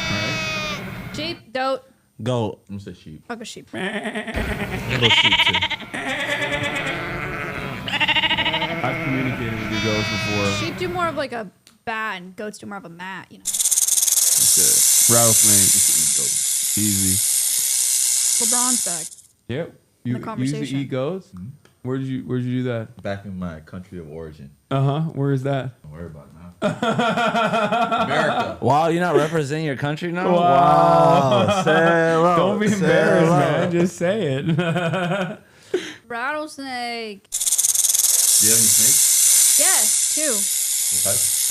Right? Sheep, goat. Goat. I'm gonna say sheep. Fuck a sheep. I'll go sheep too. I've communicated with your goats before. Sheep do more of like a bat, and goats do more of a mat, you know. Rattlesnake. Easy. LeBron's back. Yep. The You used to conversation. eat goats? Mm-hmm. Where'd you do that? Back in my country of origin. Where is that? Don't worry about it now. America. Wow, you're not representing your country now? Wow. Say hello. Don't be embarrassed, man. Just say it. Rattlesnake. Do you have any snakes? Yes, two.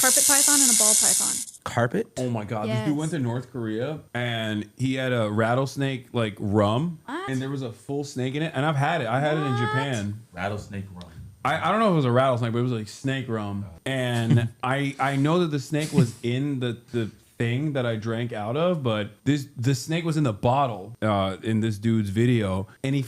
Carpet python and a ball python. Carpet? Oh my god, this Yes. dude went to North Korea and he had a rattlesnake like rum, What? and there was a full snake in it. And I've had it. I had it in Japan. Rattlesnake rum. I don't know if it was a rattlesnake, but it was like snake rum. And I know that the snake was in the thing that I drank out of, but the snake was in the bottle in this dude's video, and he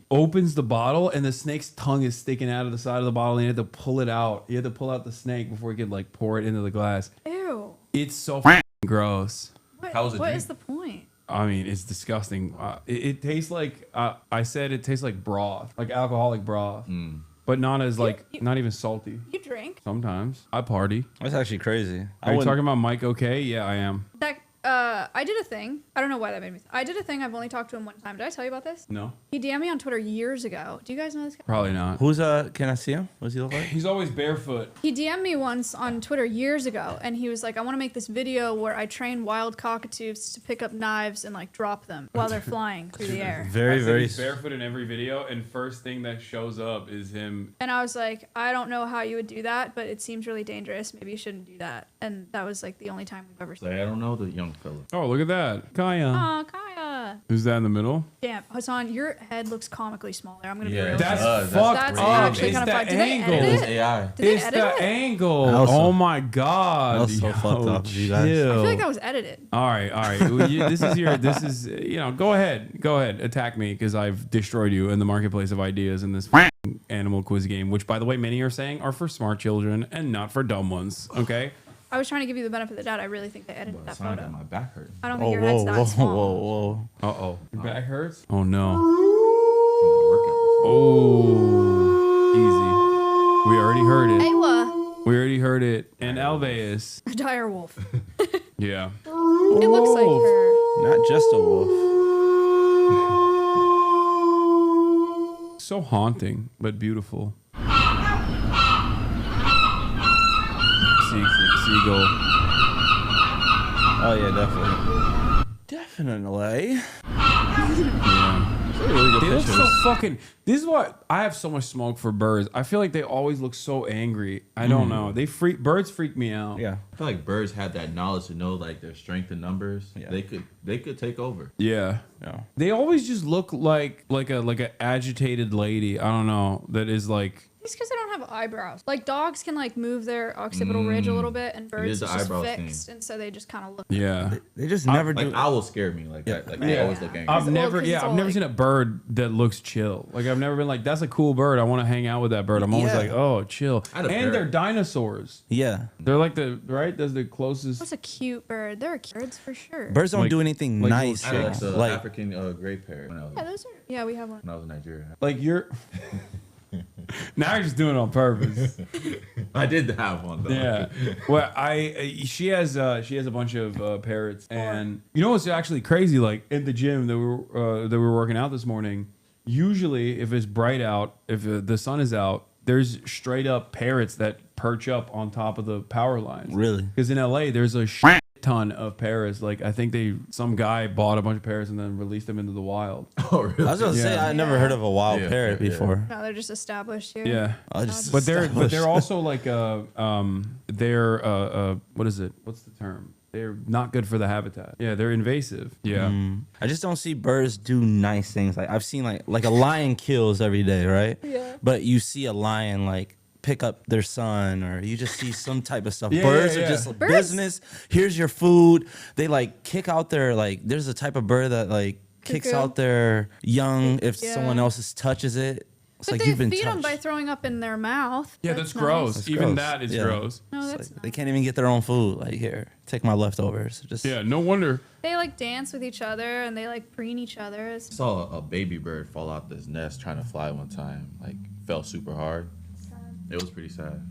opens the bottle and the snake's tongue is sticking out of the side of the bottle, and he had to pull it out. He had to pull out the snake before he could like pour it into the glass. Ew. It's so gross. How was it What drink? is the point? I mean, it's disgusting. It tastes like I said it tastes like broth, like alcoholic broth, but not as like not even salty. You drink? Sometimes I party. That's actually crazy. Are you talking about Mike? Okay, yeah, I am. That I did a thing. I don't know why that made me. I did a thing. I've only talked to him one time. Did I tell you about this? No, He DM'd me on Twitter years ago. Do you guys know this guy? probably not. Who's can I see him? What does he look like? He's always barefoot. He DM'd me once on Twitter years ago, and he was like, I want to make this video where I train wild cockatoos to pick up knives and like drop them while they're flying through the air. Very, very. He's barefoot in every video, and first thing that shows up is him. And I was like, I don't know how you would do that, but it seems really dangerous. Maybe you shouldn't do that. And that was like the only time we've ever seen. Like, I don't know the young fella. Oh, look at that, Kaya. Oh, Kaya. Who's that in the middle? Damn, Hassan, your head looks comically small there. I'm gonna be Yeah, real. That's That's fucked That's up. actually It's kind of the fun. Did they angle. edit It's it? AI. Did they It's edit the it? angle. That was Oh so- my god. that was so fucked up, you guys. I chill. feel like that was edited. All right. Well, this is go ahead, attack me because I've destroyed you in the marketplace of ideas in this animal quiz game, which, by the way, many are saying are for smart children and not for dumb ones. Okay. I was trying to give you the benefit of the doubt. I really think they edited Well, that it's not photo. my back hurt. I don't Oh, think your head's whoa, that whoa, small. whoa. Uh-oh. Your back hurts? Oh no. From the workout. Oh. Easy. We already heard it. Aywa, We already heard it. And Alveus. a dire wolf. Yeah. It looks like her. Not just a wolf. So haunting, but beautiful. Seagull. Oh yeah, definitely. Yeah. Really good They look pictures. so fucking. This is what I have so much smoke for birds. I feel like they always look so angry. I don't know. Birds freak me out. Yeah. I feel like birds had that knowledge to know like their strength in numbers. Yeah. They could take over. Yeah. Yeah. They always just look like a agitated lady. I don't know. That is like. It's because they don't have eyebrows. Like dogs can like move their occipital ridge a little bit, and birds is the it's just eyebrow fixed, thing. and so they just kind of look. Yeah. They just never Like do. owls scare me like that. Like they Yeah. always look angry. I've Well, never, 'cause it's I've all never like- seen a bird that looks chill. Like I've never been like, that's a cool bird. I want to hang out with that bird. I'm always Yeah. like, oh, chill. I had a And they're parrot. dinosaurs. Yeah. They're like that's the closest. What's a cute bird? They're birds for sure. Birds don't Like- do anything like nice. I had like the Like African gray parrot when I was Yeah, those are. Yeah, we have one. when I was in Nigeria. Like you're. Now you're just doing it on purpose. I did have one though. Yeah. Well, she has a bunch of parrots, and you know what's actually crazy? Like in the gym that we were working out this morning. Usually, if it's bright out, if the sun is out, there's straight up parrots that perch up on top of the power lines. Really? Because in LA, there's a ton of parrots. Like I think some guy bought a bunch of parrots and then released them into the wild. Oh really? I was gonna say, Yeah. I never heard of a wild Yeah, parrot yeah. before. No, they're just established here. Yeah. I just But they're established. also like they're what is it? What's the term? They're not good for the habitat. Yeah, they're invasive. Yeah. I just don't see birds do nice things. Like I've seen like a lion kills every day, right? Yeah. But you see a lion like pick up their son, or you just see some type of stuff. Yeah, Birds yeah, are yeah. just Birds- business. Here's your food. They like kick out their like. There's a type of bird that like kicks Cuckoo. out their young if Yeah. someone else touches it. It's But like they you've been feed them touched. by throwing up in their mouth. Yeah, that's nice. gross. That's Even gross. that is Yeah. gross. No, It's that's like, not. they can't even get their own food. Like here, take my leftovers. Just Yeah, no wonder. They like dance with each other and they like preen each other. I It's saw a baby bird fall out this nest trying to fly one time. Like fell super hard. It was pretty sad.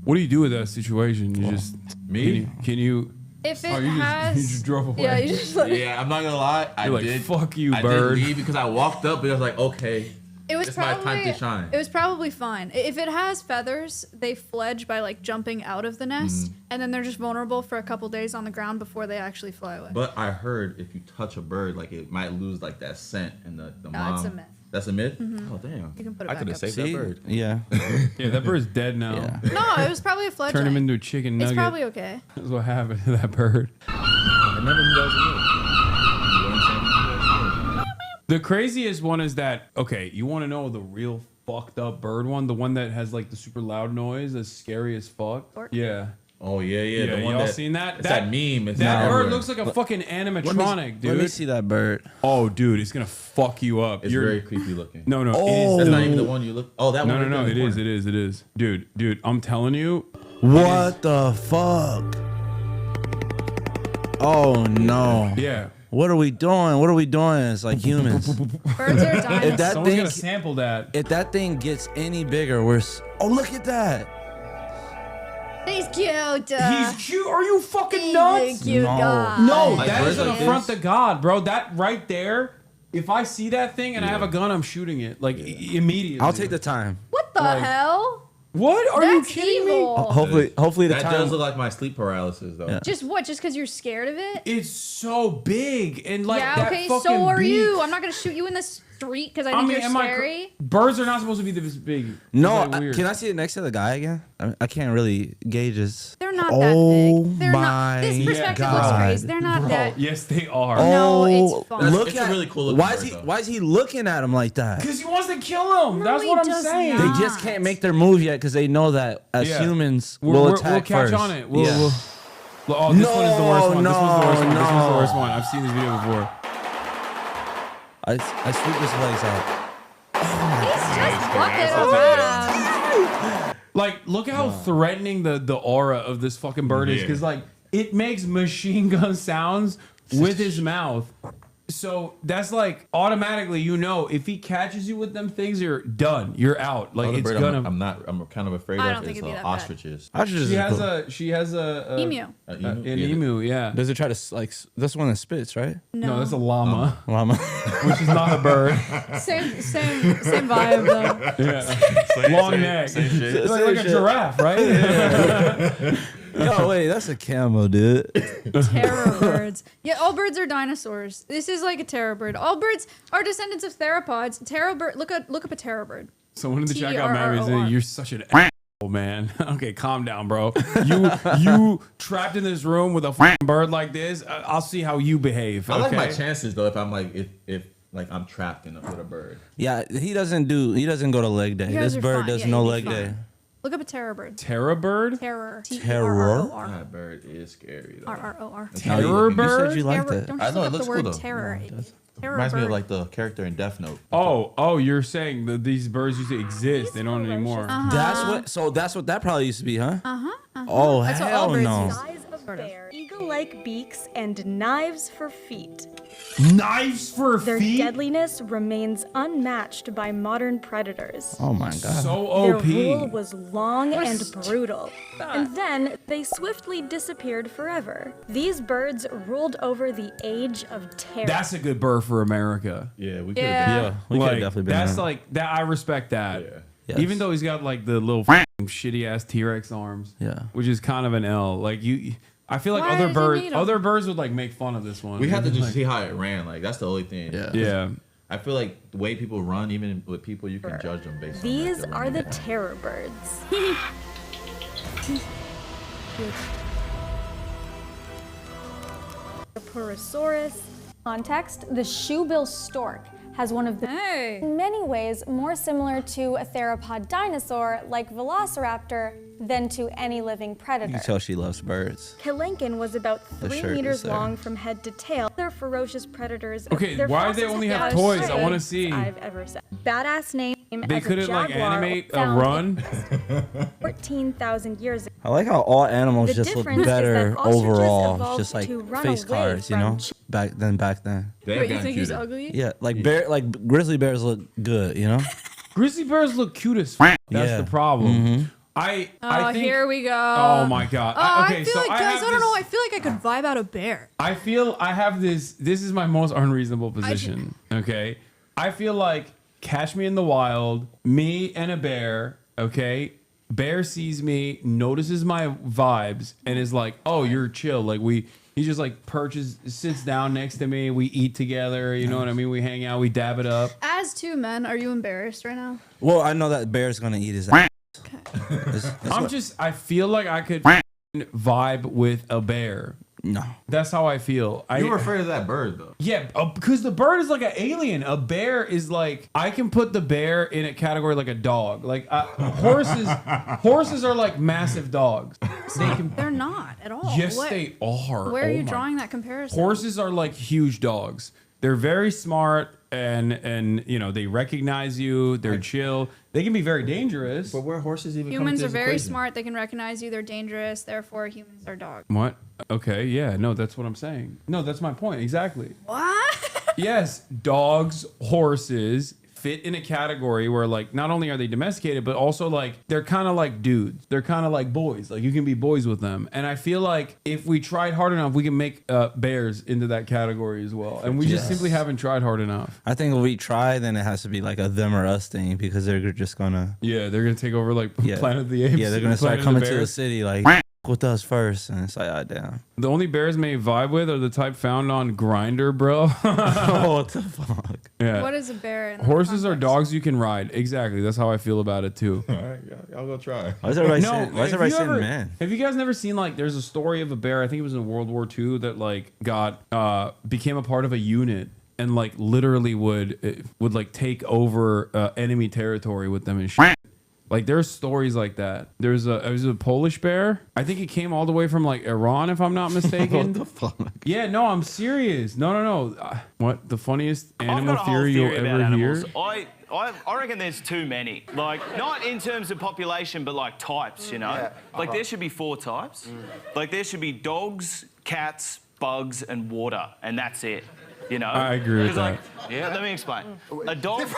What do you do with that situation? You just Me? Can you? if it Oh, you has. just drove away. Yeah, you just like. Yeah, I'm not gonna lie. I You're like, did. fuck you, I bird. did leave because I walked up, but I was like, okay, It was it's my probably time to shine. It was probably fine. If it has feathers, they fledge by like jumping out of the nest, and then they're just vulnerable for a couple days on the ground before they actually fly away. But I heard if you touch a bird, like it might lose like that scent and the No, mom. it's a myth. That's a myth? Mm-hmm. Oh, damn. You can put it I back could have up. saved that bird. Yeah. Yeah, that bird's dead now. Yeah. No, it was probably a fledgling. Turn him into a chicken nugget. It's probably okay. That's what happened to that bird. I never knew that was a myth. You learn something new. The craziest one is that, okay, you want to know the real fucked up bird one? The one that has like the super loud noise, that's scary as fuck? Yeah. Oh, yeah. Yeah, The one y'all that, seen that? It's that meme. It's that bird everywhere. looks like a fucking animatronic, dude. Let me see that bird. Oh, dude, it's gonna fuck you up. It's very creepy looking. No, it Oh. is. That's not even the one you look. Oh, that one. No, it is. Dude, I'm telling you. What the fuck? Oh no. Yeah. What are we doing? What are we doing? It's like humans. Birds are dying. If that Someone's thing, gonna sample that. if that thing gets any bigger, oh, look at that. He's cute. He's cute. Are you fucking nuts? He's a cute No. guy. No, Like that is birds an like affront this? to God, bro. That right there. If I see that thing and I have a gun, I'm shooting it like immediately. I'll take the time. What the Like- hell? What are That's you kidding evil. Hopefully the That time. does look like my sleep paralysis, though. Yeah. Just what? Just because you're scared of it? me? It's so big and like yeah, that okay, fucking so are beak. you. I'm not going to shoot you in the street because I think you're am I scary. birds are not supposed to be this big. No, Isn't that weird? can I see it next to the guy again? I can't really gauge his. They're not that Oh big. They're not. This my perspective looks God. crazy. They're not Bro, that. yes, they are. No, it's Oh, fun. look It's a at really cool looking why is bird, he though. why is he looking at him like that? Because he wants to kill him. No, That's he what I'm does saying. not. They just can't make their move yet because they know that as Yeah. humans We'll we'll attack catch first. on it. We'll, Yeah. oh, this one is the worst one. This one's the worst one. This one's the No. worst one. I've seen this video before. I swoop his legs out. He's just walking around. Like, look at how threatening the aura of this fucking bird is. Yeah. Because, like, it makes machine gun sounds with his mouth. So that's like automatically, you know, if he catches you with them things, you're done. You're out. Like, Other it's bird gonna. I'm kind of afraid I of don't think is it'd be that bad. ostriches. She has a Emu. an emu. Yeah. Does it try to like this one that spits, right? No, that's a llama, Llama. which is not a bird. Same vibe though. Yeah. Long neck. It's like a giraffe, right? No, wait, that's a camel, dude. Terror birds. Yeah, all birds are dinosaurs. This is like a terror bird. All birds are descendants of theropods. Terror bird. Look up a terror bird. Someone in the chat got mad. TRROR. You're such an asshole, man. Okay, calm down, bro. You trapped in this room with a fucking bird like this. I'll see how you behave. I like my okay? chances though if I'm like if like I'm trapped with a bird. Yeah, he doesn't go to leg day. You guys This are bird fine. does Yeah, no you'll be leg fine. day. Look up a terror bird. Terror bird? Terror. Terror? That bird is scary though. R-R-O-R. Terror You bird? said you liked Terror. it. Don't I just know, look it up the looks word cool, though. terror. Terror Reminds me of bird. like the character in Death Note. Oh, you're saying that these birds used to exist. They don't anymore. That's what that probably used to be, huh? Oh, That's what hell all birds no. use. Size of bear, eagle-like beaks, and knives for feet. Knives for Their feet? deadliness remains unmatched by modern predators. Oh my god. So Their OP. rule was long and brutal, and then they swiftly disappeared forever. These birds ruled over the age of terror. That's a good bird for America. Yeah, we could Yeah. have Yeah, we could Like, have definitely been. that's there. like that. I respect that. Yeah. Yes. Even though he's got like the little shitty ass T-Rex arms. Yeah. Which is kind of an L. Like I feel like Why other did you birds, need 'em? other birds would like make fun of this one. We had to just Like, see how it ran. Like that's the only thing. Yeah. Yeah. I feel like the way people run, even with people, you can judge them based on These like, their are the running. terror birds. The Purosaurus. Context: the shoebill stork has one of the Hey. in many ways more similar to a theropod dinosaur like Velociraptor than to any living You predator. can tell she loves birds. Kelenkin was about The 3 shirt is meters there. long from head to tail. They're ferocious predators. Okay, Their why do they fossils only have have the toys? I biggest wanna see. I've ever seen. Badass name. They as a couldn't like jaguar animate a found run. 14,000 years ago. I like how all animals The just look difference is better that ostriches overall, evolved just like to run face away cards, you know. from Back then. They have Wait, you gotten think he's cuter. ugly? Yeah, like grizzly bears look good, you know. Grizzly bears look cute as fuck. That's Yeah. the problem. Mm-hmm. I Oh, think. here we go. Oh my god. Oh, Okay, I feel so like, I guys, have I don't know. this- I feel like I could vibe out a bear. I feel I have this. This is my most unreasonable position. Okay, I feel like catch me in the wild, me and a bear. Okay, bear sees me, notices my vibes, and is like, "Oh, you're chill." Like He just like sits down next to me. We eat together. You know what I mean? We hang out. We dab it up. As two men, are you embarrassed right now? Well, I know that bear's gonna eat his ass. I feel like I could vibe with a bear. No. That's how I feel. You were afraid of that bird, though. Yeah, because the bird is like an alien. A bear is like, I can put the bear in a category like a dog. Like horses are like massive dogs. They're not at all. Yes, they are. Where are you drawing that comparison? Horses are like huge dogs. They're very smart and you know, they recognize you. They're chill. They can be very dangerous. But where horses even Humans are very smart. They can recognize you. They're dangerous. Therefore, humans are dogs. What? Okay, yeah, no, that's what I'm saying. No, that's my point. Exactly. What? Yes, dogs, horses fit in a category where like not only are they domesticated, but also like they're kind of like dudes. They're kind of like boys. Like you can be boys with them. And I feel like if we tried hard enough, we can make bears into that category as well. And we just simply haven't tried hard enough. I think if we try, then it has to be like a them or us thing because they're just gonna. Yeah, they're gonna take over like Planet of the Apes. Yeah, they're gonna start coming to the city like with us first, and it's like, oh damn. The only bears may vibe with are the type found on Grindr, bro. What the fuck? Yeah. What is a bear? Horses are dogs you can ride. Exactly. That's how I feel about it too. All right, I'll go try. Why is everybody saying man? Have you guys never seen like there's a story of a bear, I think it was in World War II, that like became a part of a unit and like literally would like take over enemy territory with them and shit. Like there's stories like that. It was a Polish bear. I think it came all the way from like Iran, if I'm not mistaken. What the fuck? Yeah, no, I'm serious. No. What the funniest animal theory you'll ever hear? I reckon there's too many. Like, not in terms of population, but like types, you know? Yeah. Like, there should be 4 types. Like, there should be dogs, cats, bugs, and water, and that's it. You know? I agree with that. Let me explain. A dog...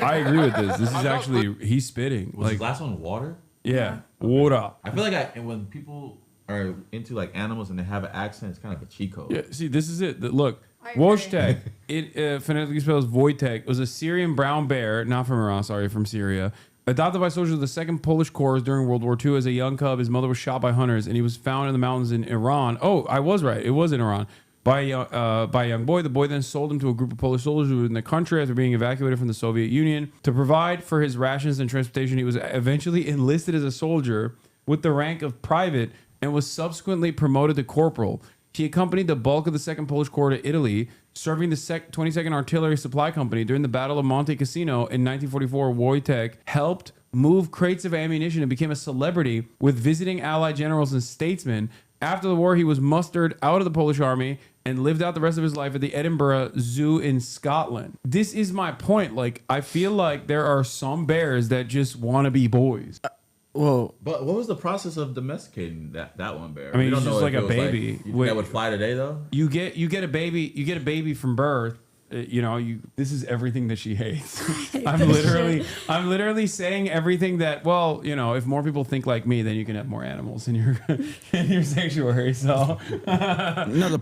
I agree with this. This is actually... He's spitting. Was the last one water? Yeah. Water. I feel like when people are into like animals and they have an accent, it's kind of like a cheat code. Yeah, see, this is it. Look, Wojtek, it phonetically spells Wojtek, was a Syrian brown bear, not from Iran, sorry, from Syria. Adopted by soldiers of the 2nd Polish Corps during World War II as a young cub, his mother was shot by hunters, and he was found in the mountains in Iran. Oh, I was right. It was in Iran. By a young boy. The boy then sold him to a group of Polish soldiers who were in the country after being evacuated from the Soviet Union. To provide for his rations and transportation, he was eventually enlisted as a soldier with the rank of private and was subsequently promoted to corporal. He accompanied the bulk of the 2nd Polish Corps to Italy, serving the 22nd Artillery Supply Company. During the Battle of Monte Cassino in 1944, Wojtek helped move crates of ammunition and became a celebrity with visiting Allied generals and statesmen. After the war, he was mustered out of the Polish army and lived out the rest of his life at the Edinburgh Zoo in Scotland. This is my point. Like, I feel like there are some bears that just want to be boys. Well, but what was the process of domesticating that one bear? I mean, it's just like a baby. That would fly today, though. You get a baby from birth. This is everything that she hates. I'm literally saying everything that, well, if more people think like me, then you can have more animals in your sanctuary. So no, the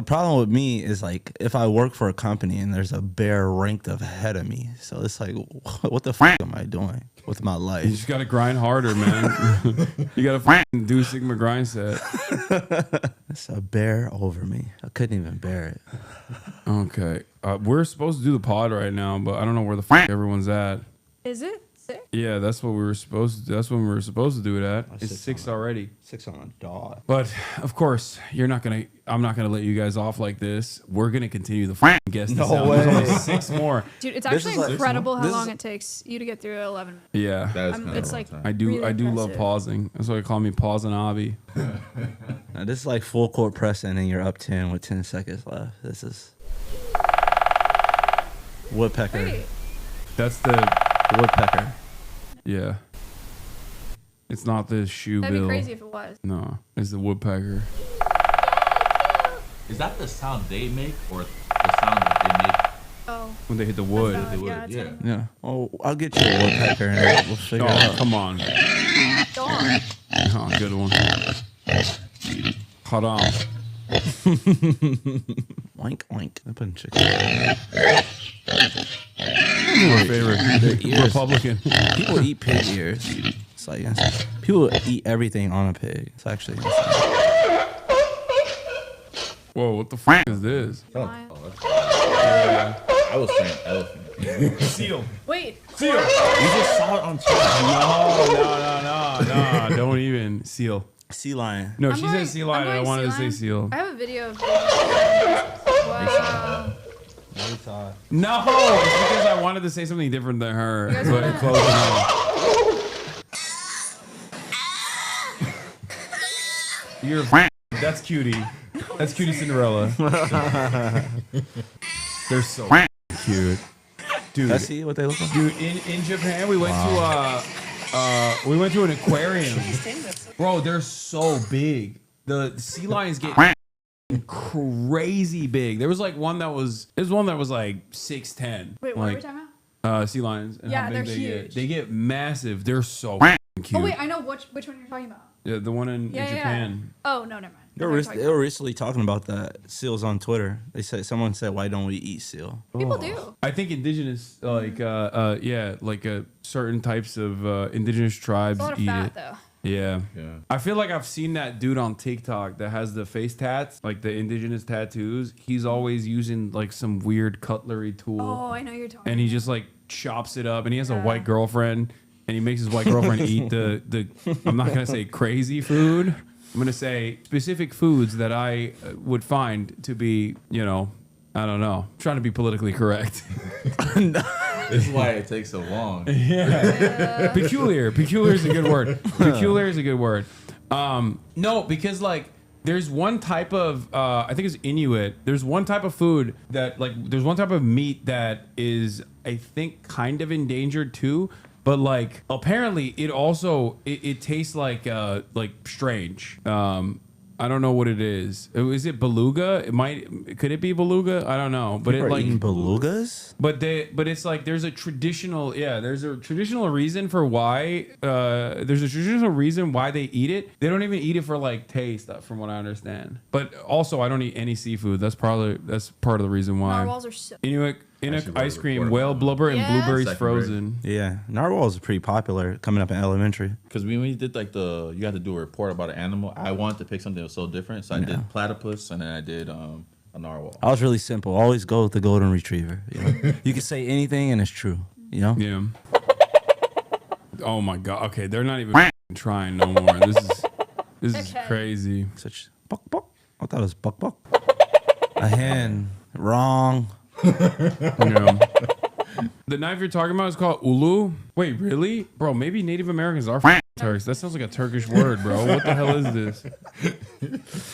problem with me is like if I work for a company and there's a bear ranked ahead of me, so it's like, what the fuck am I doing with my life? You just gotta grind harder, man. You gotta do Sigma grind set. It's a bear over me. I couldn't even bear it. Okay. We're supposed to do the pod right now, but I don't know where the fuck everyone's at. Is it 6? Yeah, that's what we were supposed to. That's when we were supposed to do it at. It's 6 already. 6 on a dot. But of course, I'm not gonna let you guys off like this. We're gonna continue the guest. No way. There's only 6 more. Dude, it's actually incredible how long it takes you to get through 11 minutes. Yeah, it's like I do really love pausing. That's why they call me Hasanabi. Now, this is like full court pressing, and you're up 10 with 10 seconds left. This is woodpecker. Wait. That's the woodpecker. Yeah. It's not the shoe That'd bill. be crazy if it was. No, it's the woodpecker. Is that the sound they make or the sound that they make? Oh. When they hit the wood. Yeah. Oh, I'll get you a woodpecker and we'll figure it out. Come on. Dawn. Oh, good one. Hold on. Oink, oink. I put in chicken. My favorite. Republican. People eat pig ears. It's like, people eat everything on a pig. It's actually insane. Whoa, what the fuck is this? I was saying elephant. Seal. Wait. Seal. You just saw it on Twitter. No. Don't even. Seal. Sea lion. No, she said sea lion. I wanted to say seal. I have a video of Wow. No, it's because I wanted to say something different than her. But close enough. You're. That's cutie. That's cutie Cinderella. They're so cute, dude. Let's see what they look like. Dude, in Japan, we went to an aquarium. Bro, they're so big. The sea lions get crazy big. There was like one that was like 6'10". Wait, what are we talking about? Sea lions. And Yeah, how big they're they huge. Get. They get massive. They're so cute. Oh wait, I know which one you're talking about. Yeah, the one in Japan. Oh no, never mind. They were recently talking about that seals on Twitter. Someone said, "Why don't we eat seal?" People do. I think indigenous, certain types of indigenous tribes It's a lot of eat fat it. though. Yeah. I feel like I've seen that dude on TikTok that has the face tats, like the indigenous tattoos. He's always using like some weird cutlery tool. Oh, I know you're talking. And he just like chops it up, and he has a white girlfriend, and he makes his white girlfriend eat the I'm not gonna say crazy food. I'm gonna say specific foods that I would find to be, I don't know, trying to be politically correct. This is why it takes so long. Yeah. Peculiar. Peculiar is a good word. Peculiar is a good word. No, because like there's one type of I think it's Inuit. There's one type of food that there's one type of meat that is I think kind of endangered too. But like apparently it also it tastes like strange. I don't know what it is. Is it beluga? Could it be beluga? I don't know. But People are eating belugas? But it's like there's a traditional reason for why they eat it. They don't even eat it for like taste, from what I understand. But also I don't eat any seafood. That's part of the reason why. Narwhals are so Inuit ice cream, whale blubber, and blueberries frozen. Yeah, narwhals are pretty popular coming up in elementary. Because when we did you had to do a report about an animal. I wanted to pick something that was so different, so I did platypus, and then I did a narwhal. I was really simple. Always go with the golden retriever. You can say anything and it's true. Yeah. Oh my god. Okay, they're not even trying no more. This is crazy. Such buck buck. I thought it was buck buck. A hen. Wrong. The knife you're talking about is called ulu. Wait, really? Bro, maybe Native Americans are Turks. That sounds like a Turkish word, bro. What the hell is this?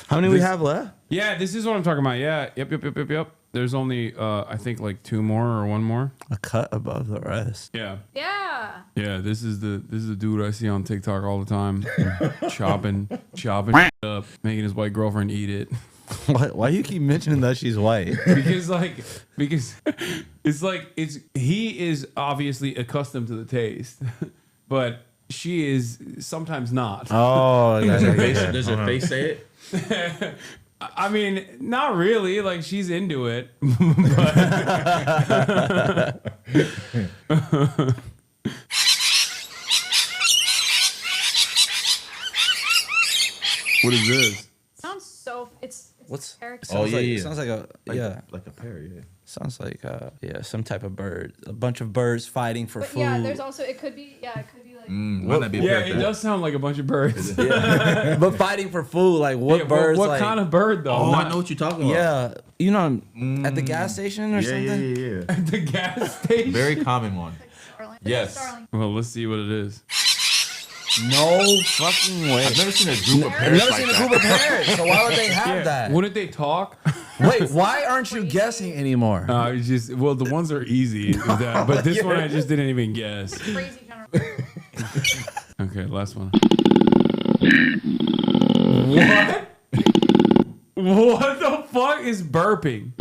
How many we have left? Yeah, this is what I'm talking about. Yeah. Yep. There's only I think like 2 more or 1 more. A cut above the rest. Yeah. Yeah, this is the dude I see on TikTok all the time. chopping up, making his white girlfriend eat it. Why do you keep mentioning that she's white? because he is obviously accustomed to the taste, but she is sometimes not. Oh, does her face say it? I mean, not really. Like she's into it. What is this? Sounds so. It's What's? Oh yeah, It sounds like a like a pear. Yeah. Sounds like some type of bird. A bunch of birds fighting for food. Yeah, there's also it could be like. Might not be a pear. It does sound like a bunch of birds. But fighting for food, like what birds? What kind of bird though? Oh, I know what you're talking about. Yeah, at the gas station or something. Yeah. At the gas station. Very common one. Yes. Well, let's see what it is. No fucking way. I've never seen a group of pears. I've never seen a group of pears. So why would they have that? Wouldn't they talk? Wait, why aren't you guessing anymore? The ones are easy, but this one I just didn't even guess. Crazy general. Okay, last one. What? What the fuck is burping?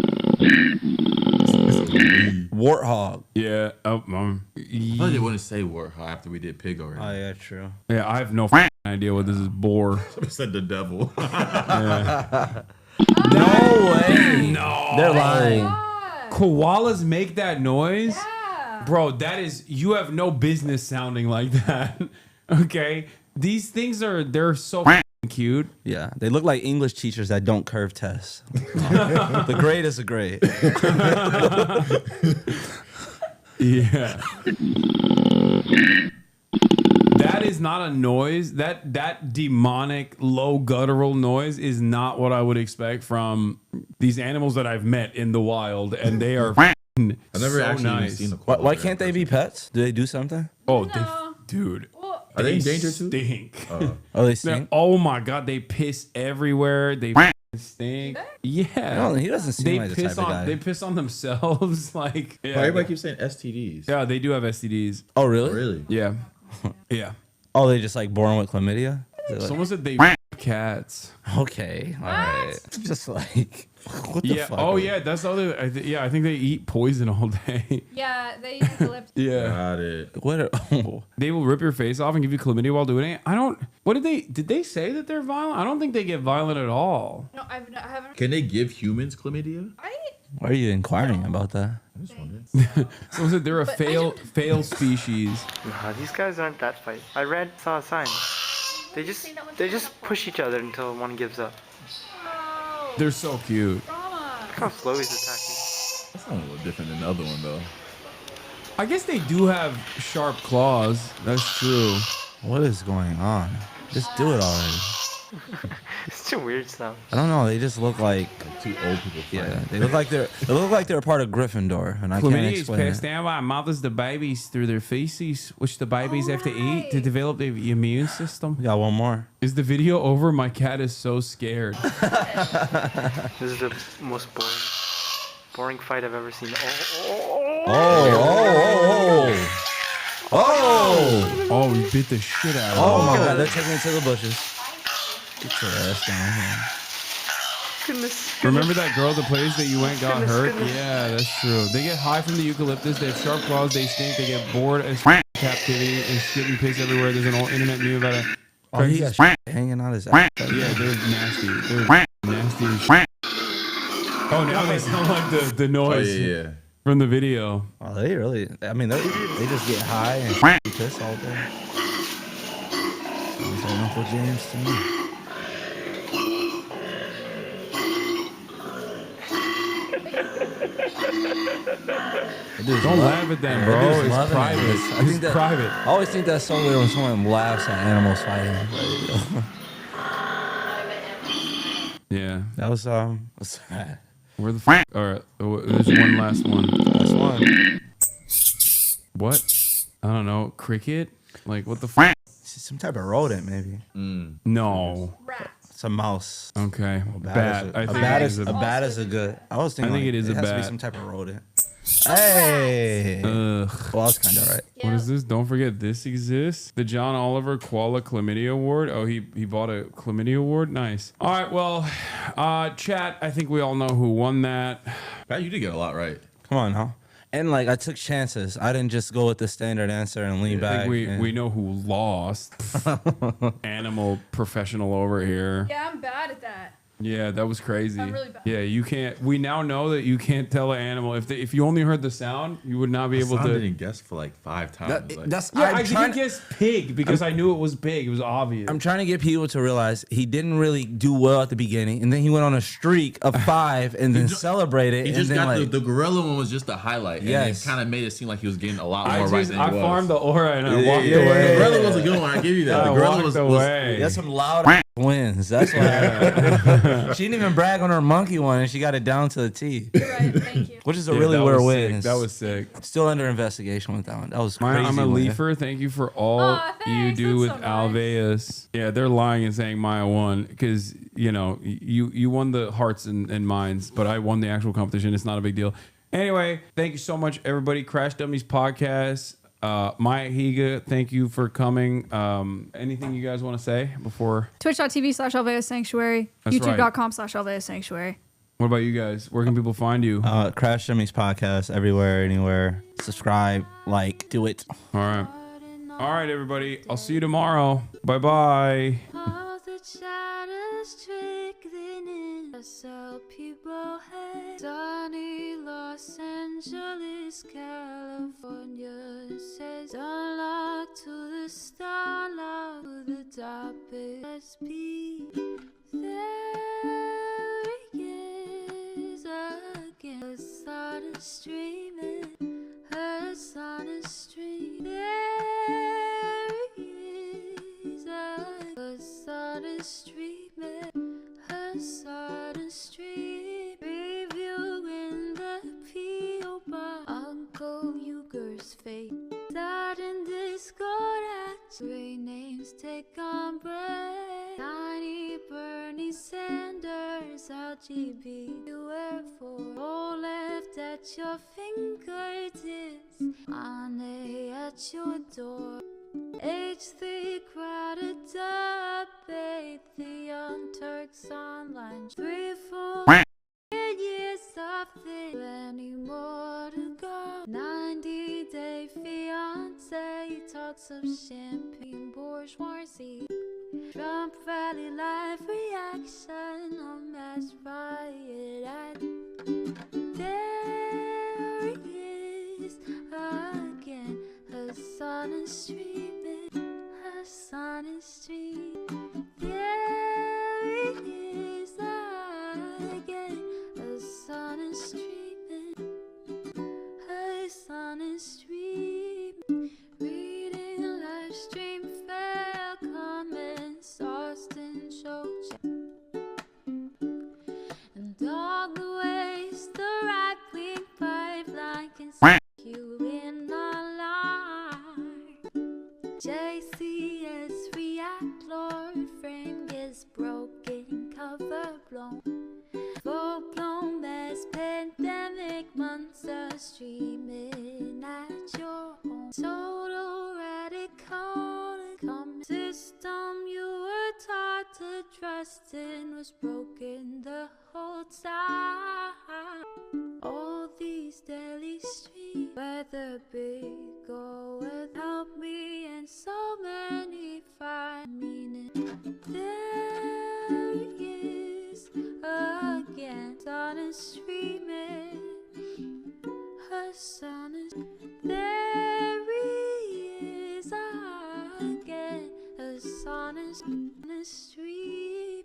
Warthog. Yeah. I thought they wouldn't say warthog after we did pig already. Oh yeah, true. Yeah, I have no idea what this is. Boar. Somebody said the devil. Yeah. No way. No. They're lying. Koalas make that noise? Yeah. Bro, you have no business sounding like that. Okay? These things they're so cute. Yeah, they look like English teachers that don't curve tests. The grade is a grade. Yeah. That is not a noise. That demonic low guttural noise is not what I would expect from these animals that I've met in the wild, and they are I've never so actually nice. even seen a Why can't they be pets? Do they do something? Oh, No. dude. Are they in danger too? Stink. Oh, they stink? Oh my god, they piss everywhere. They stink. Yeah. No, he doesn't seem They like the piss type of on. guy. They piss on themselves. Like yeah, Everybody keeps saying STDs. yeah, they do have STDs. Oh, really? Really? Yeah, yeah. Oh, they just like born with chlamydia? Is it like- Someone said they cats. Okay, all right. Just like, what the Yeah. fuck? Oh yeah, that's the other. I think they eat poison all day. Yeah, they eucalyptus. Yeah. Got it. What? They will rip your face off and give you chlamydia while doing it. I don't. What did they say that they're violent? I don't think they get violent at all. No, I haven't. Can they give humans chlamydia? Why are you inquiring about that? I just wondering. Someone said they're a fail species. Nah, these guys aren't that fight. I saw a sign. They just push each other until one gives up. They're so cute. Look how slow he's attacking. That's not a little different than the other one though. I guess they do have sharp claws. That's true. What is going on? Just do it already. It's too weird stuff. I don't know. They just look like two old people fighting. Yeah, they look like they're part of Gryffindor, and I can't Chlamydia is explain passed it. down by mothers to babies through their feces, which the babies have to eat to develop their immune system. We got one more. Is the video over? My cat is so scared. This is the most boring fight I've ever seen. Oh, we bit the shit out of Oh him. my god, they're taking it to the bushes. Get your ass down here. Goodness. Remember that girl at the place that you went got hurt? Yeah, that's true. They get high from the eucalyptus. They have sharp claws. They stink. They get bored as captivity and shit and piss everywhere. There's an old internet meme about it. Oh, he got shit hanging out his ass. Yeah, they're nasty. They're nasty as shit. Oh, now they sound like the noise from the video. Oh, they really, I mean, they just get high and piss all day. Sounds like Uncle James to me. Don't laugh at them, bro. Dude's It's loving private. it. I think that, private. I always think that's so weird when someone laughs at animals fighting. Yeah. That was what's that? Where the fuck? All right. There's one last one. Last one. What? I don't know. Cricket? Like what the fuck? Some type of rodent, maybe. No. It's a mouse. Okay. A Bat. I a think bat it is is a bat is a good. I was thinking. I think like, it is a has to be bat. some type of rodent. Hey. Ugh. Well, I was kind of right. What is this? Don't forget this exists. The John Oliver Koala Chlamydia Award. Oh, he bought a Chlamydia Award. Nice. All right. Well, chat. I think we all know who won that. Pat, you did get a lot right. Come on, huh? And like I took chances. I didn't just go with the standard answer and lean I back. think we know who lost. Animal professional over here. Yeah, I'm bad at that. Yeah, that was crazy. I'm really bad. Yeah, you can't. We now know that you can't tell an animal if you only heard the sound, you would not be able I to. didn't guess for like 5 times. I didn't guess pig because I knew it was big. It was obvious. I'm trying to get people to realize he didn't really do well at the beginning, and then he went on a streak of 5 and then celebrated. He and just then got like, the gorilla one was just the highlight. Yes. And it kind of made it seem like he was getting a lot more right than he I was. farmed the aura and I walked The away. gorilla was a good one. I give you that. I The gorilla walked was away. that's some loud wins. That's why she didn't even brag on her monkey one, and she got it down to the T. Right, thank you. Which is a Yeah, really that rare was win. sick. That was sick. Still under investigation with that one. That was crazy. I'm a win. leafer. Thank you for all you do with Alveus. Yeah, they're lying and saying Maya won because you won the hearts and minds, but I won the actual competition. It's not a big deal. Anyway, thank you so much, everybody. Crash Dummies Podcast. Maya Higa, thank you for coming. Anything you guys want to say before? Twitch.tv/Alveus Sanctuary. That's right. YouTube.com/Alveus Sanctuary. What about you guys? Where can people find you? Crash Dummies Podcast everywhere, anywhere. Subscribe, like, do it. All right. All right, everybody. I'll see you tomorrow. Bye-bye. All the shadows trickling in. I saw people hate. Sunny Los Angeles, California. Says unlock to the starlight, to the dark SP. is streaming. Her sun is streaming. There is her sun is streaming. Her sun is streaming. Reviewing the P.O. box. Uncle Uger's fate. That in Discord at great names take on break. Tiny Bernie Sanders, LGB, wherefore all left at your fingertips, on at your door. H3 crowded debate, the Young Turks online. 3-4 years of this, plenty more to go. 90-day fiance talks of champagne bourgeoisie. Trump rally live reaction on mass riot at. There he is again. Her sun is streaming. Her sun is streaming. There he is again. Her sun is streaming. Her sun is streaming. Reading a live stream fair comments. Austin show chat. And all the ways the right wing pipeline can see you in a line. JCS react, Lord frame gets broken, cover blown. Full blown mass pandemic monster streaming at your home. Total radical income system you were taught to trust in was broken the whole time. All these daily streams, whether big or without me, and so many find meaning. There he is again. Sun is streaming. Her sun is there.